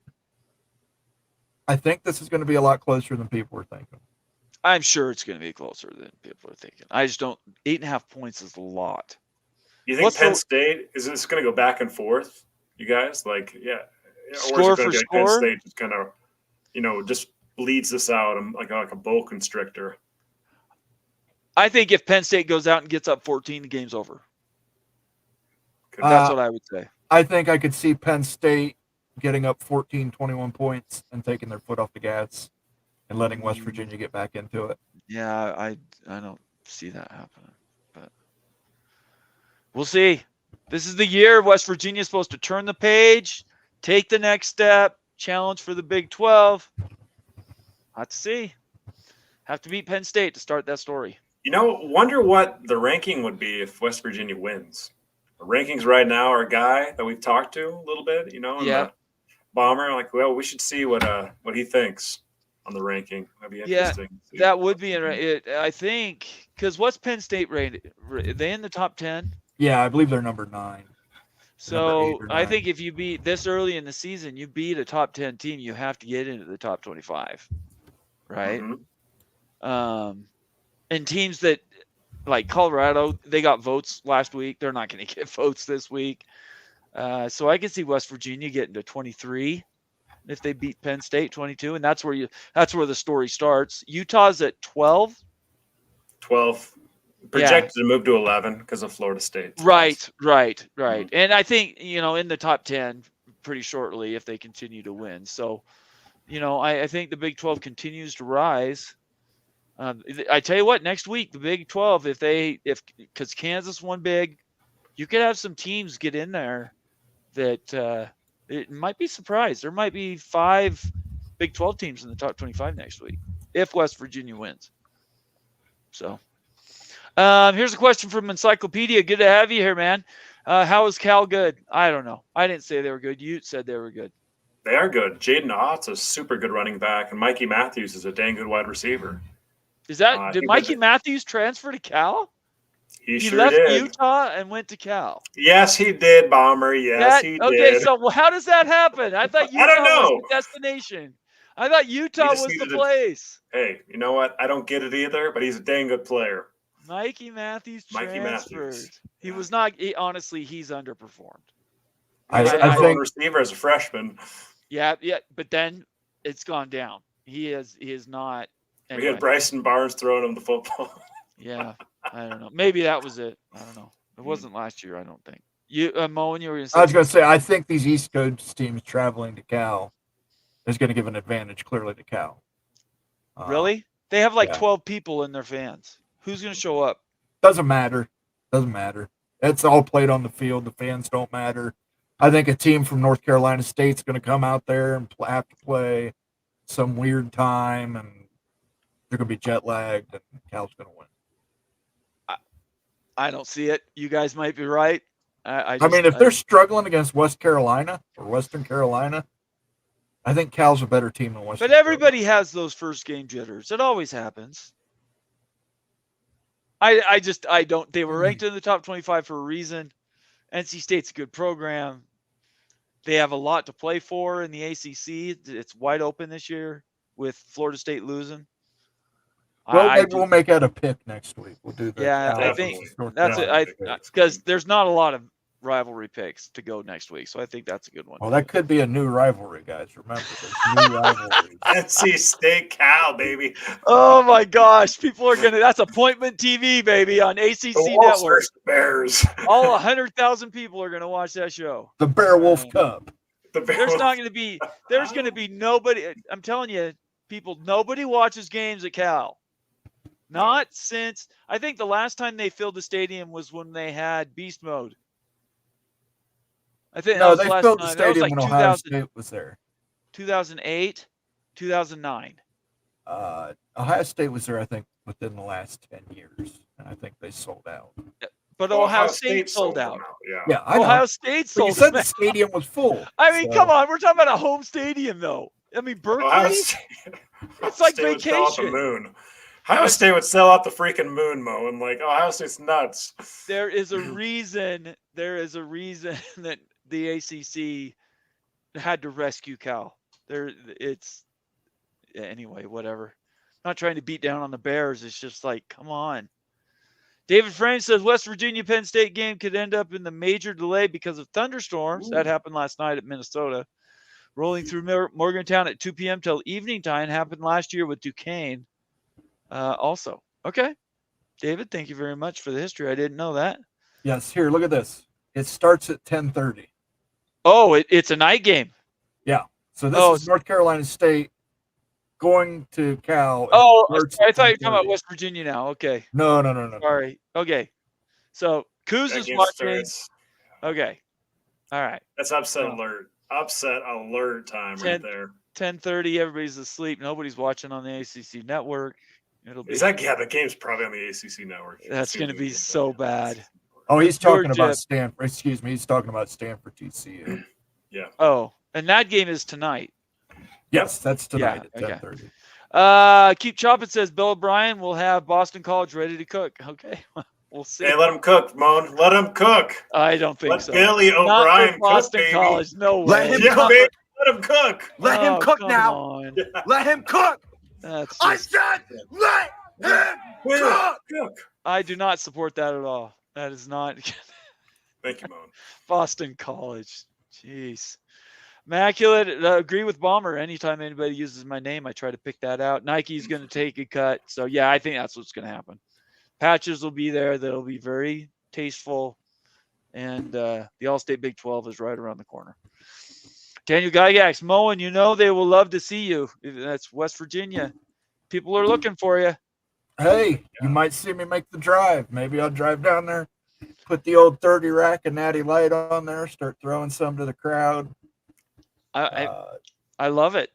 I think this is going to be a lot closer than people were thinking. I'm sure it's going to be closer than people are thinking. I just don't. 8.5 points is a lot. You think Penn State is this going to go back and forth? You guys, like, score for score. Penn State just kind of, just bleeds this out like a boa constrictor. I think if Penn State goes out and gets up 14, the game's over. That's what I would say. I think I could see Penn State getting up 14, 21 points and taking their foot off the gas and letting West Virginia get back into it. Yeah, I don't see that happening, but we'll see. This is the year West Virginia's supposed to turn the page, take the next step, challenge for the Big 12. Let's see. Have to beat Penn State to start that story. Wonder what the ranking would be if West Virginia wins. The rankings right now are a guy that we've talked to a little bit, the Bomber. Like, well, we should see what he thinks on the ranking. That'd be interesting. Yeah, that would be interesting. I think because what's Penn State rated? Are they in the top 10? Yeah, I believe they're number 9. So I think if you beat this early in the season, you beat a top 10 team, you have to get into the top 25, right? Mm-hmm. And teams that like Colorado, they got votes last week. They're not going to get votes this week. So I can see West Virginia getting to 23 if they beat Penn State 22, and that's where the story starts. Utah's at 12. 12. Projected to move to 11 because of Florida State. Right. Mm-hmm. And I think, in the top 10 pretty shortly if they continue to win. So, I think the Big 12 continues to rise. I tell you what, next week, the Big 12, because Kansas won big, you could have some teams get in there that it might be surprised. There might be 5 Big 12 teams in the top 25 next week if West Virginia wins. So. Here's a question from Encyclopedia. Good to have you here, man. How is Cal good? I don't know. I didn't say they were good. You said they were good. They are good. Jaden Ott's a super good running back, and Mikey Matthews is a dang good wide receiver. Is that did Mikey Matthews transfer to Cal? He sure left did. Utah and went to Cal. Yes, he did, Bomber. Yes, he did. Okay, so how does that happen? I thought Utah was the destination. I thought Utah was the place. Hey, you know what? I don't get it either, but he's a dang good player. Mikey Matthews transferred. He was not. Honestly, he's underperformed. I think receiver as a freshman. Yeah, but then it's gone down. He is not. Anyway. We had Bryson Barnes throwing him the football. Yeah, I don't know. Maybe that was it. I don't know. It wasn't last year. I don't think. Mo, you were going to say. I was going to say I think these East Coast teams traveling to Cal is going to give an advantage clearly to Cal. Really? They have 12 people in their fans. Who's going to show up? Doesn't matter. Doesn't matter. It's all played on the field. The fans don't matter. I think a team from North Carolina State's going to come out there and have to play some weird time, and they're going to be jet lagged, and Cal's going to win. I don't see it. You guys might be right. I mean, if they're struggling against West Carolina or Western Carolina, I think Cal's a better team than Western. But everybody has those first game jitters. It always happens. I don't. They were ranked in the top 25 for a reason. NC State's a good program. They have a lot to play for in the ACC. It's wide open this year with Florida State losing. Well, maybe we'll make out a pick next week. We'll do that. Yeah, I think that's it. Because there's not a lot of rivalry picks to go next week, so I think that's a good one. Well, that could be a new rivalry, guys. Remember, there's new rivalries. NC State Cal, baby. Oh my gosh, people are gonna. That's appointment TV, baby, on ACC Network. Bears. All 100,000 people are gonna watch that show. The Bear Wolf Cup. There's not gonna be. There's gonna be nobody. I'm telling you, people. Nobody watches games at Cal. Not since I think the last time they filled the stadium was when they had Beast Mode. I think no, they filled the stadium when Ohio State was there. 2008, 2009. Ohio State was there, I think, within the last 10 years, and I think they sold out. But Ohio State sold out. Yeah, Ohio State sold out. You said the stadium was full. I mean, come on, we're talking about a home stadium, though. I mean, Berkeley. It's like vacation. Ohio State would sell out the freaking moon, Mo, and like Ohio State's nuts. There is a reason. There is a reason that the ACC had to rescue Cal. Anyway, whatever. I'm not trying to beat down on the Bears. It's just like, come on. David Frame says West Virginia Penn State game could end up in the major delay because of thunderstorms. That happened last night at Minnesota. Rolling through Morgantown at 2 p.m. till evening time happened last year with Duquesne. Also, okay, David, thank you very much for the history. I didn't know that. Yes, here, look at this. It starts at 10:30. Oh, it's a night game. Yeah. So this is North Carolina State going to Cal. Oh, I thought you were talking about West Virginia now. Okay. No. Sorry. Okay. So Kuz is watching. Okay. All right. That's upset alert. Upset alert time right there. 10:30. Everybody's asleep. Nobody's watching on the ACC network. It'll be. The game's probably on the ACC network. That's going to be so bad. Oh, he's talking about Stanford. Excuse me. He's talking about Stanford TCU. Yeah. Oh, and that game is tonight. Yes, that's tonight at 10:30. Keep Chopping says Bill O'Brien will have Boston College ready to cook. Okay. We'll see. Hey, let him cook, Moan. Let him cook. I don't think so. Let Billy O'Brien cook, Boston baby. College. No way. Let him cook. Baby. Let him cook. Let him cook now. On. Let him cook. I said let him cook. I do not support that at all. That is not. Thank you, Moan. Boston College. Jeez. Immaculate. Agree with Bomber. Anytime anybody uses my name, I try to pick that out. Nike's going to take a cut. So, yeah, I think that's what's going to happen. Patches will be there. They'll be very tasteful. And the All-State Big 12 is right around the corner. Daniel Gygax, Moen, you know they will love to see you. That's West Virginia. People are looking for you. Hey, you might see me make the drive. Maybe I'll drive down there, put the old 30 rack and Natty Light on there, start throwing some to the crowd. I love it.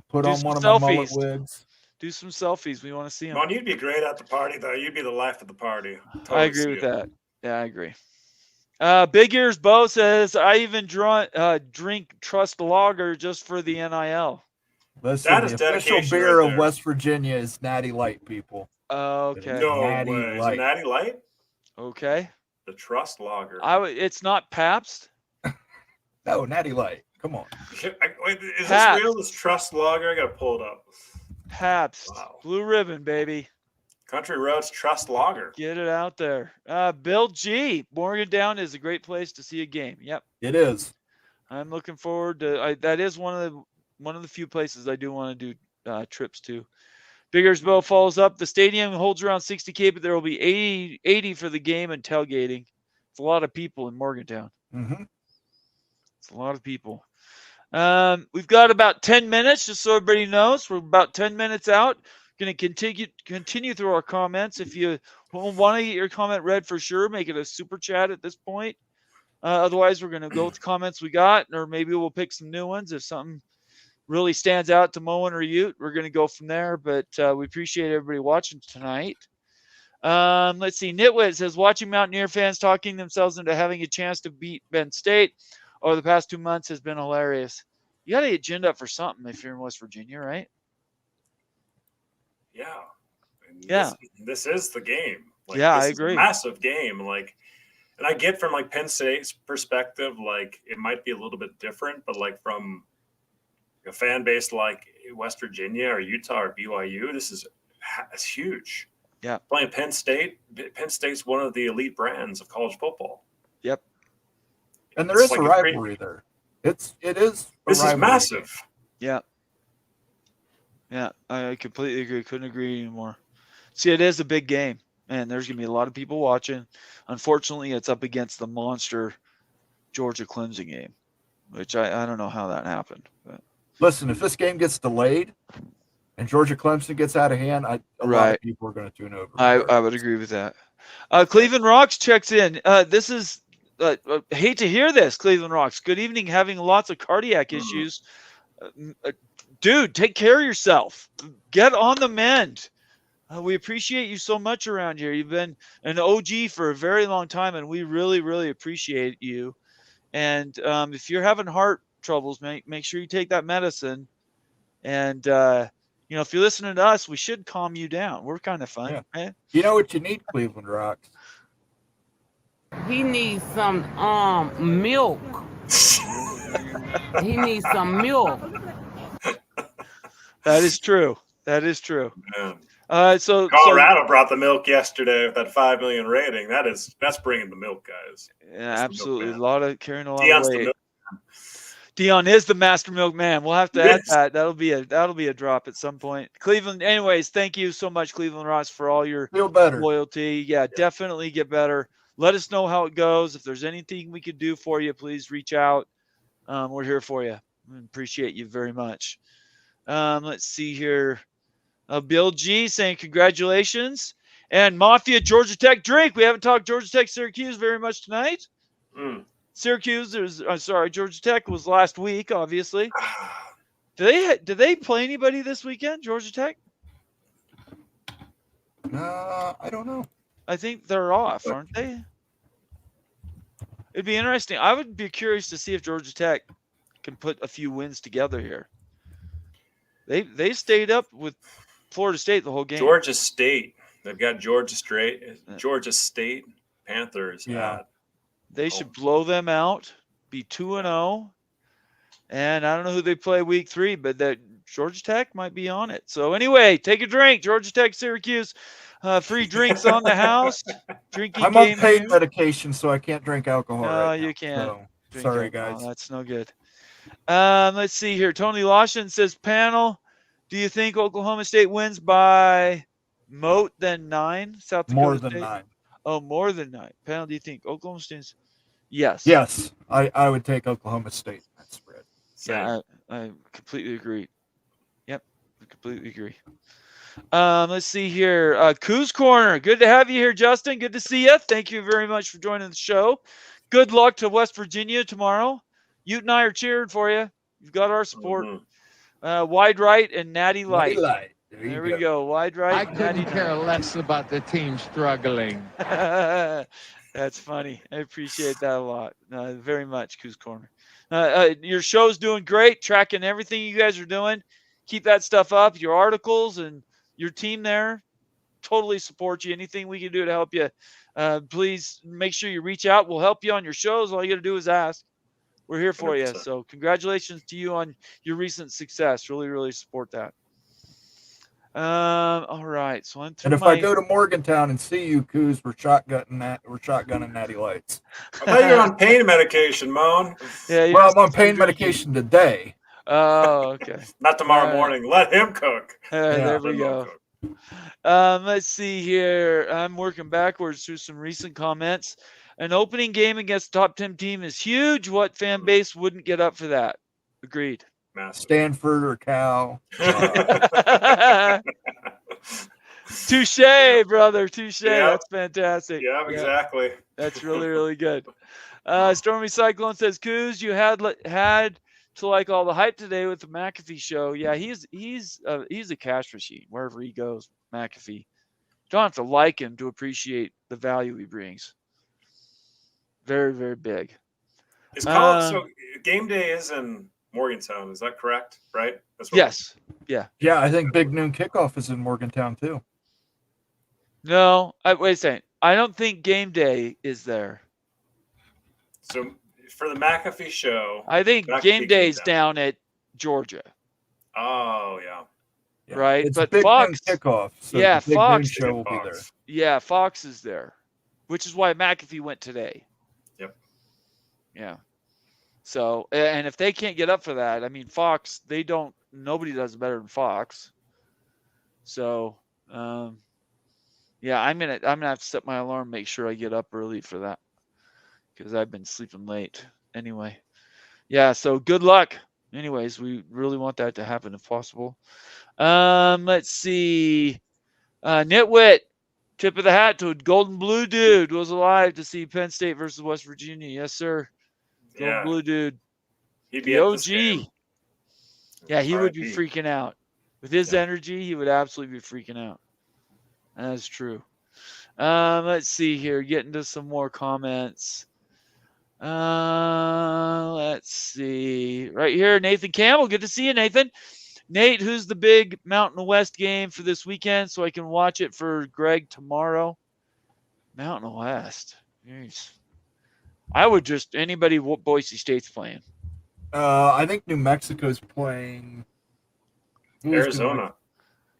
Put on one of my mullet wigs. Do some selfies. We want to see them. Mon, you'd be great at the party, though. You'd be the life of the party. Totally I agree with that. Yeah, I agree. Big Ears Bo says, I even drink Trust Lager just for the NIL. Listen, the official beer of West Virginia is Natty Light, people. Okay. No way. Light. Natty Light? Okay. The Trust Lager. It's not Pabst? No, Natty Light. Come on. Wait, is Pabst. This real? This Trust Lager? I got to pull it up. Pabst. Wow. Blue Ribbon, baby. Country Roads Trust Lager. Get it out there. Bill G. Morgantown is a great place to see a game. Yep. It is. I'm looking forward to that is one of the few places I do want to do trips to. Biggersville follows up. The stadium holds around 60K, but there will be 80 for the game and tailgating. It's a lot of people in Morgantown. Mm-hmm. It's a lot of people. We've got about 10 minutes, just so everybody knows. We're about 10 minutes out. Going to continue through our comments. If you want to get your comment read for sure, make it a super chat at this point. Otherwise, we're going to go with the comments we got, or maybe we'll pick some new ones if something really stands out to Moen or Ute. We're going to go from there, but we appreciate everybody watching tonight. Let's see. Nitwit says, watching Mountaineer fans talking themselves into having a chance to beat Penn State over the past 2 months has been hilarious. You got to get ginned up for something if you're in West Virginia, right? Yeah. And Yeah. This is the game. Like, yeah, this I is agree. a massive game. Like, and I get from like Penn State's perspective, like it might be a little bit different, but like from a fan base like West Virginia or Utah or BYU, it's huge. Yeah. Playing Penn State's one of the elite brands of college football. Yep. And there is a rivalry there. This is massive. Yeah. Yeah, I completely agree. Couldn't agree anymore. See, it is a big game, and there's going to be a lot of people watching. Unfortunately, it's up against the monster Georgia-Clemson game, which I don't know how that happened. But. Listen, if this game gets delayed and Georgia-Clemson gets out of hand, a lot of people are going to tune over. I would agree with that. Cleveland Rocks checks in. This is hate to hear this, Cleveland Rocks. Good evening. Having lots of cardiac issues. Dude, take care of yourself. Get on the mend. We appreciate you so much around here. You've been an OG for a very long time, and we really, really appreciate you. And if you're having heart troubles, make sure you take that medicine. And, if you're listening to us, we should calm you down. We're kind of fun. Yeah. Right? You know what you need, Cleveland Rocks? He needs some milk. He needs some milk. That is true. That is true. So Colorado brought the milk yesterday with that 5 million rating. That's bringing the milk, guys. Yeah, absolutely. Carrying a lot Deion's of weight. the milk. Deion is the master milkman. We'll have to add that. That'll be a drop at some point. Cleveland. Anyways, thank you so much, Cleveland Rocks, for all your loyalty. Yeah, definitely get better. Let us know how it goes. If there's anything we could do for you, please reach out. We're here for you. We appreciate you very much. Let's see here. Bill G saying congratulations. And Mafia Georgia Tech drink. We haven't talked Georgia Tech Syracuse very much tonight. Georgia Tech was last week, obviously. Did they play anybody this weekend, Georgia Tech? I don't know. I think they're off, aren't they? It'd be interesting. I would be curious to see if Georgia Tech can put a few wins together here. They stayed up with Florida State the whole game. Georgia State. They've got Georgia State Panthers. Yeah. They should blow them out, be 2-0. And I don't know who they play week 3, but that Georgia Tech might be on it. So anyway, take a drink. Georgia Tech, Syracuse, free drinks on the house. Drinking I'm game on pain here. medication, so I can't drink alcohol. No, right you now, can't. so sorry, guys. That's no good. Let's see here. Tony Lawson says, panel, do you think Oklahoma State wins by more than 9? South Dakota More than State? 9. Oh, more than 9. Panel, do you think Oklahoma State's? Yes. Yes, I would take Oklahoma State in that spread. Yeah, I completely agree. Yep, I completely agree. Let's see here. Coos Corner. Good to have you here, Justin. Good to see you. Thank you very much for joining the show. Good luck to West Virginia tomorrow. Ute and I are cheering for you. You've got our support. Wide Right and Natty Light. There we go. Wide Right. I couldn't care less about the team struggling. That's funny. I appreciate that a lot. Very much, Coos Corner. Your show's doing great, tracking everything you guys are doing. Keep that stuff up. Your articles and your team there totally support you. Anything we can do to help you, please make sure you reach out. We'll help you on your shows. All you got to do is ask. We're here for 100%. You. So congratulations to you on your recent success. Really, really support that. All right. So I'm through. And if I go to Morgantown and see you, Coos, we're shotgunning Natty Lights. I thought you were on pain medication, Moan. Yeah. Well, I'm on pain medication today. Oh, okay. Not tomorrow morning. Let him cook. There we go. Let's see here. I'm working backwards through some recent comments. An opening game against top 10 team is huge. What fan base wouldn't get up for that? Agreed. Massive. Stanford or Cal. Touche, brother. Touche. Yep. That's fantastic. Yeah, exactly. That's really, really good. Stormy Cyclone says, Coos, you had to like all the hype today with the McAfee show. Yeah, he's a cash machine wherever he goes. McAfee. Don't have to like him to appreciate the value he brings. Very, very big. It's called so game day is in Morgantown. Is that correct? Right? That's what Yes. Yeah. Yeah, I think Big Noon Kickoff is in Morgantown too. No, wait a second. I don't think game day is there. So for the McAfee show, I think McAfee game day is came down at Georgia. Oh yeah. Yeah. Right, It's but Big Fox. Noon Kickoff. So Yeah, the Big Fox- Noon show will be there. Fox. Yeah, Fox is there, which is why McAfee went today. Yep. Yeah. So, and if they can't get up for that, I mean, Fox, nobody does better than Fox. So, yeah, I'm gonna have to set my alarm, make sure I get up early for that, because I've been sleeping late anyway. Yeah. So good luck. Anyways, we really want that to happen if possible. Let's see. Nitwit, tip of the hat to a Golden Blue dude, was alive to see Penn State versus West Virginia. Yes, sir. Golden Yeah. Blue dude. He'd be The at this game. OG. Yeah, he would be RIP. freaking out. With his energy, he would absolutely be freaking out. That's true. Let's see here. Getting to some more comments. Let's see. Right here, Nathan Campbell. Good to see you, Nathan. Nate, who's the big Mountain West game for this weekend so I can watch it for Greg tomorrow? Mountain West. Jeez. I would just anybody Boise State's playing. I think New Mexico's playing Arizona.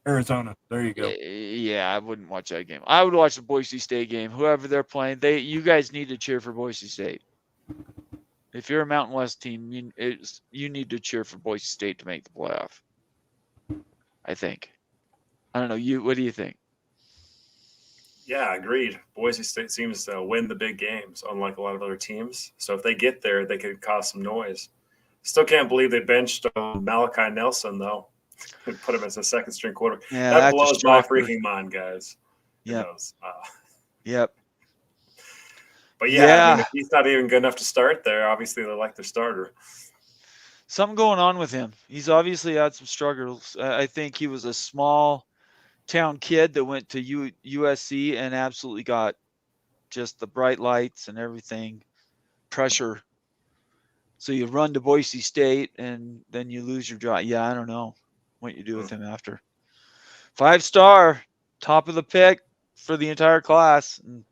Arizona. There you go. Yeah, I wouldn't watch that game. I would watch the Boise State game. Whoever they're playing, you guys need to cheer for Boise State. If you're a Mountain West team, you need to cheer for Boise State to make the playoff. I think. I don't know. What do you think? Yeah, agreed. Boise State seems to win the big games, unlike a lot of other teams. So if they get there, they could cause some noise. Still can't believe they benched Malachi Nelson, though, and put him as a second-string quarterback. Yeah, that that's a blows my shocker. freaking mind, guys. Yep. Yep. But I mean, if he's not even good enough to start there, obviously they like their starter. Something going on with him. He's obviously had some struggles. I think he was a small town kid that went to USC and absolutely got just the bright lights and everything, pressure. So you run to Boise State and then you lose your job. Yeah, I don't know what you do with him after. 5-star, top of the pick for the entire class. And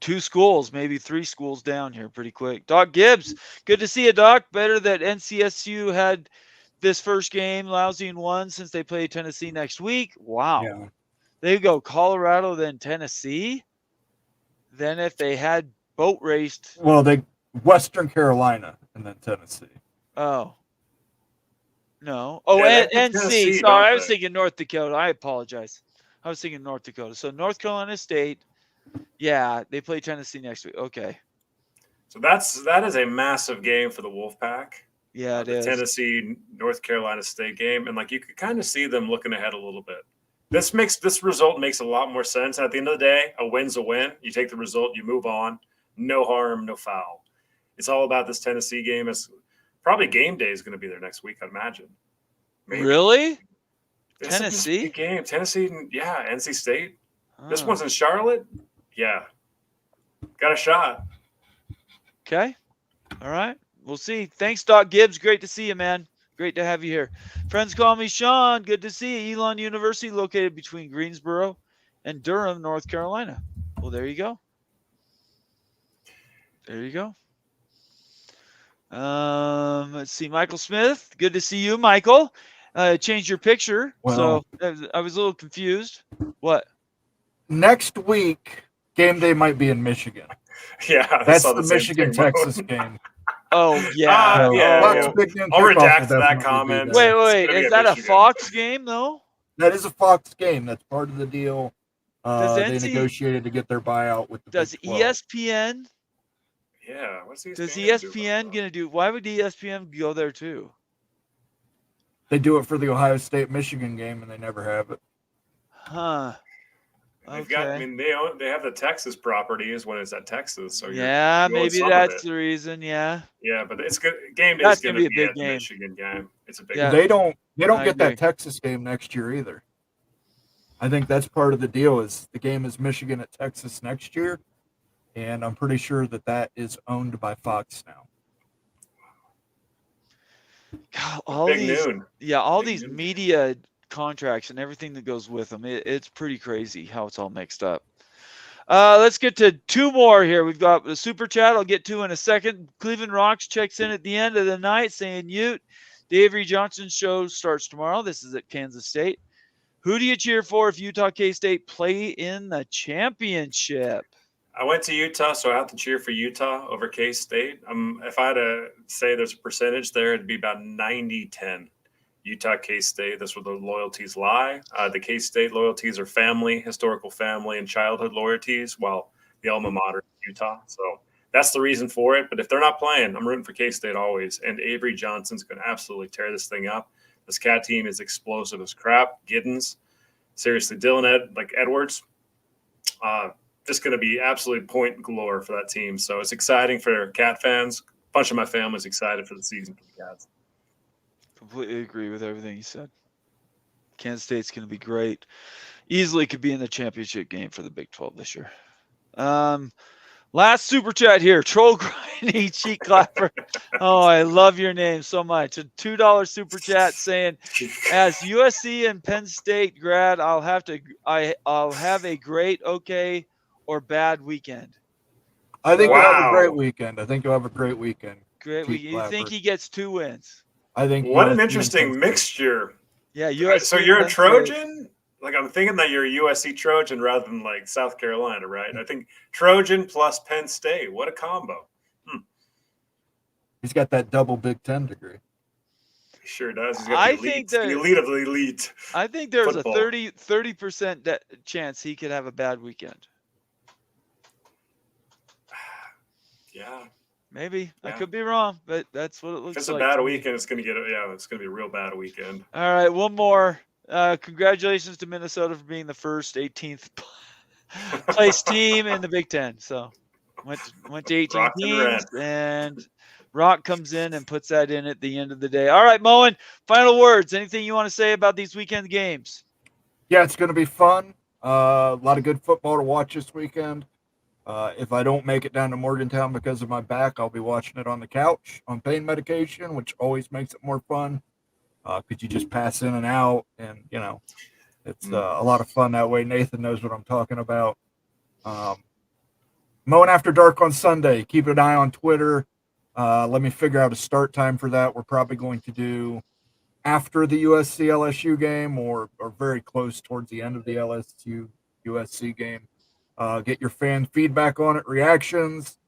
2 schools, maybe 3 schools down here pretty quick. Doc Gibbs, good to see you, Doc. Better that NCSU had this first game lousy and won since they play Tennessee next week. Wow. Yeah. They go Colorado, then Tennessee. Then if they had boat raced. Well, they Western Carolina and then Tennessee. Oh. No. Oh, Yeah, and NC. Tennessee, Sorry, don't I was they? thinking North Dakota. I apologize. I was thinking North Dakota. So North Carolina State. Yeah, they play Tennessee next week. Okay. So that is a massive game for the Wolfpack. Yeah, it the is. Tennessee North Carolina State game, and you could kind of see them looking ahead a little bit. This result makes a lot more sense. At the end of the day, a win's a win. You take the result, you move on. No harm, no foul. It's all about this Tennessee game. It's probably game day is going to be there next week, I'd imagine. Maybe. Really? It's Tennessee? a big game. Tennessee, yeah, NC State. This Oh. one's in Charlotte. Yeah, got a shot. Okay. All right. We'll see. Thanks, Doc Gibbs. Great to see you, man. Great to have you here. Friends call me Sean. Good to see you. Elon University, located between Greensboro and Durham, North Carolina. Well, there you go. There you go. Let's see. Michael Smith. Good to see you, Michael. Changed your picture. Well- So I was a little confused. What? Next week, game day might be in Michigan. Yeah, I That's saw the same Michigan thing, Mo. Texas game. Oh, yeah. So, yeah, Bucks yeah. Big Noon I'll Kickoff redact will that definitely be comment. there. Wait. It's gonna be Is that a Michigan. Fox game, though? That is a Fox game. That's part of the deal. Does They NC negotiated to get their buyout with the Does Big 12. ESPN? Yeah, what's Does ESPN ESPN gonna do? Why would ESPN go there too? They do it for the Ohio State-Michigan game, and they never have it. Huh. They've got. I mean, they have the Texas properties when it's at Texas. So yeah, maybe that's the reason. Yeah. Yeah, but it's good. Game day is going to be a big game. Michigan game. It's a big. Yeah. They don't get that Texas game next year either. I think that's part of the deal. Is the game is Michigan at Texas next year, and I'm pretty sure that is owned by Fox now. God, all these media contracts and everything that goes with them. It's pretty crazy how it's all mixed up. Let's get to two more here. We've got the super chat I'll get to in a second. Cleveland Rocks checks in at the end of the night saying, Ute, the Avery Johnson show starts tomorrow. This is at Kansas State. Who do you cheer for if Utah K-State play in the championship? I went to Utah, so I have to cheer for Utah over K-State. If I had to say there's a percentage there, it'd be about 90-10. Utah, K-State, that's where the loyalties lie. The K-State loyalties are family, historical family, and childhood loyalties, while the alma mater is Utah. So that's the reason for it. But if they're not playing, I'm rooting for K-State always. And Avery Johnson's going to absolutely tear this thing up. This Cat team is explosive as crap. Giddens, seriously, Edwards, just going to be absolute point galore for that team. So it's exciting for Cat fans. A bunch of my family's excited for the season for the Cats. Completely agree with everything you said. Kansas State's going to be great. Easily could be in the championship game for the Big 12 this year. Last super chat here. Troll Grinding Cheek Clapper. Oh, I love your name so much. A $2 super chat saying, as USC and Penn State grad, I'll have a great, okay, or bad weekend. I think you'll have a great weekend. Great weekend. You think he gets 2 wins? I think. What an interesting mixture. Yeah, USC. So you're a Trojan? Like, I'm thinking that you're a USC Trojan rather than like South Carolina, right? I think Trojan plus Penn State. What a combo. He's got that double Big Ten degree. He sure does. He's got the elite of the elite. I think there's football. A 30% chance he could have a bad weekend. Yeah. Maybe. Yeah. I could be wrong, but that's what it looks like. If it's a bad weekend, it's going to be a real bad weekend. All right, one more. Congratulations to Minnesota for being the first 18th place team in the Big Ten. So went to 18 teams, and Rock comes in and puts that in at the end of the day. All right, Moen, final words. Anything you want to say about these weekend games? Yeah, it's going to be fun. A lot of good football to watch this weekend. If I don't make it down to Morgantown because of my back, I'll be watching it on the couch on pain medication, which always makes it more fun. Could you just pass in and out? And, it's a lot of fun that way. Nathan knows what I'm talking about. Mowing After Dark on Sunday. Keep an eye on Twitter. Let me figure out a start time for that. We're probably going to do after the USC LSU game or very close towards the end of the LSU USC game. Get your fan feedback on it, reactions,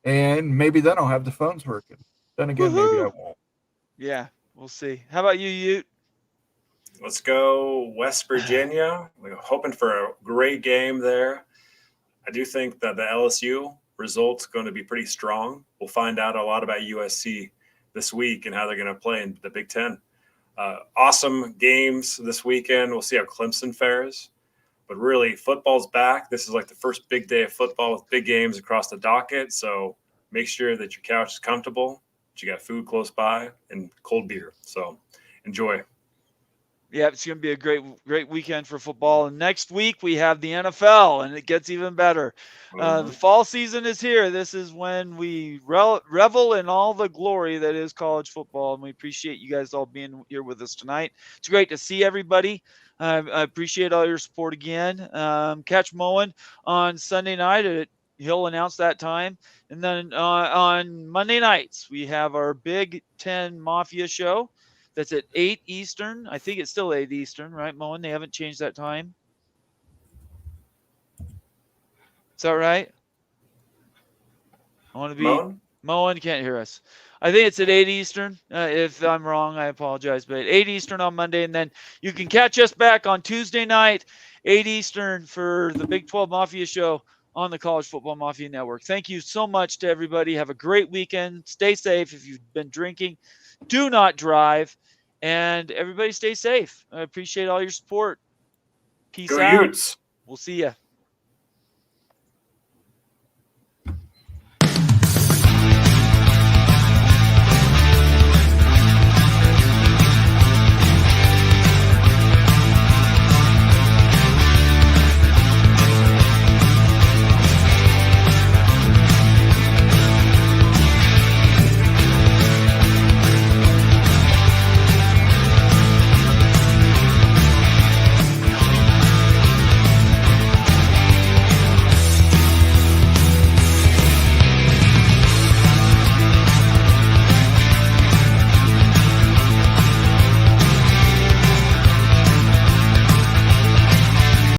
and maybe then I'll have the phones working. Then again, maybe I won't. Yeah, we'll see. How about you, Ute? Let's go West Virginia. We're hoping for a great game there. I do think that the LSU result's going to be pretty strong. We'll find out a lot about USC this week and how they're going to play in the Big Ten. Awesome games this weekend. We'll see how Clemson fares. But really, football's back. This is like the first big day of football with big games across the docket. So make sure that your couch is comfortable, that you got food close by, and cold beer. So enjoy. Yeah, it's going to be a great weekend for football. And next week we have the NFL, and it gets even better. The fall season is here. This is when we revel in all the glory that is college football, and we appreciate you guys all being here with us tonight. It's great to see everybody. I appreciate all your support again. Catch Moen on Sunday night. He'll announce that time. And then on Monday nights, we have our Big Ten Mafia show. That's at 8 Eastern. I think it's still 8 Eastern, right, Moen? They haven't changed that time. Is that right? I want to be Moen can't hear us. I think it's at 8 Eastern. If I'm wrong, I apologize. But 8 Eastern on Monday, and then you can catch us back on Tuesday night, 8 Eastern, for the Big 12 Mafia show on the College Football Mafia Network. Thank you so much to everybody. Have a great weekend. Stay safe. If you've been drinking, do not drive. And everybody stay safe. I appreciate all your support. Peace Go out. Utes. We'll see ya.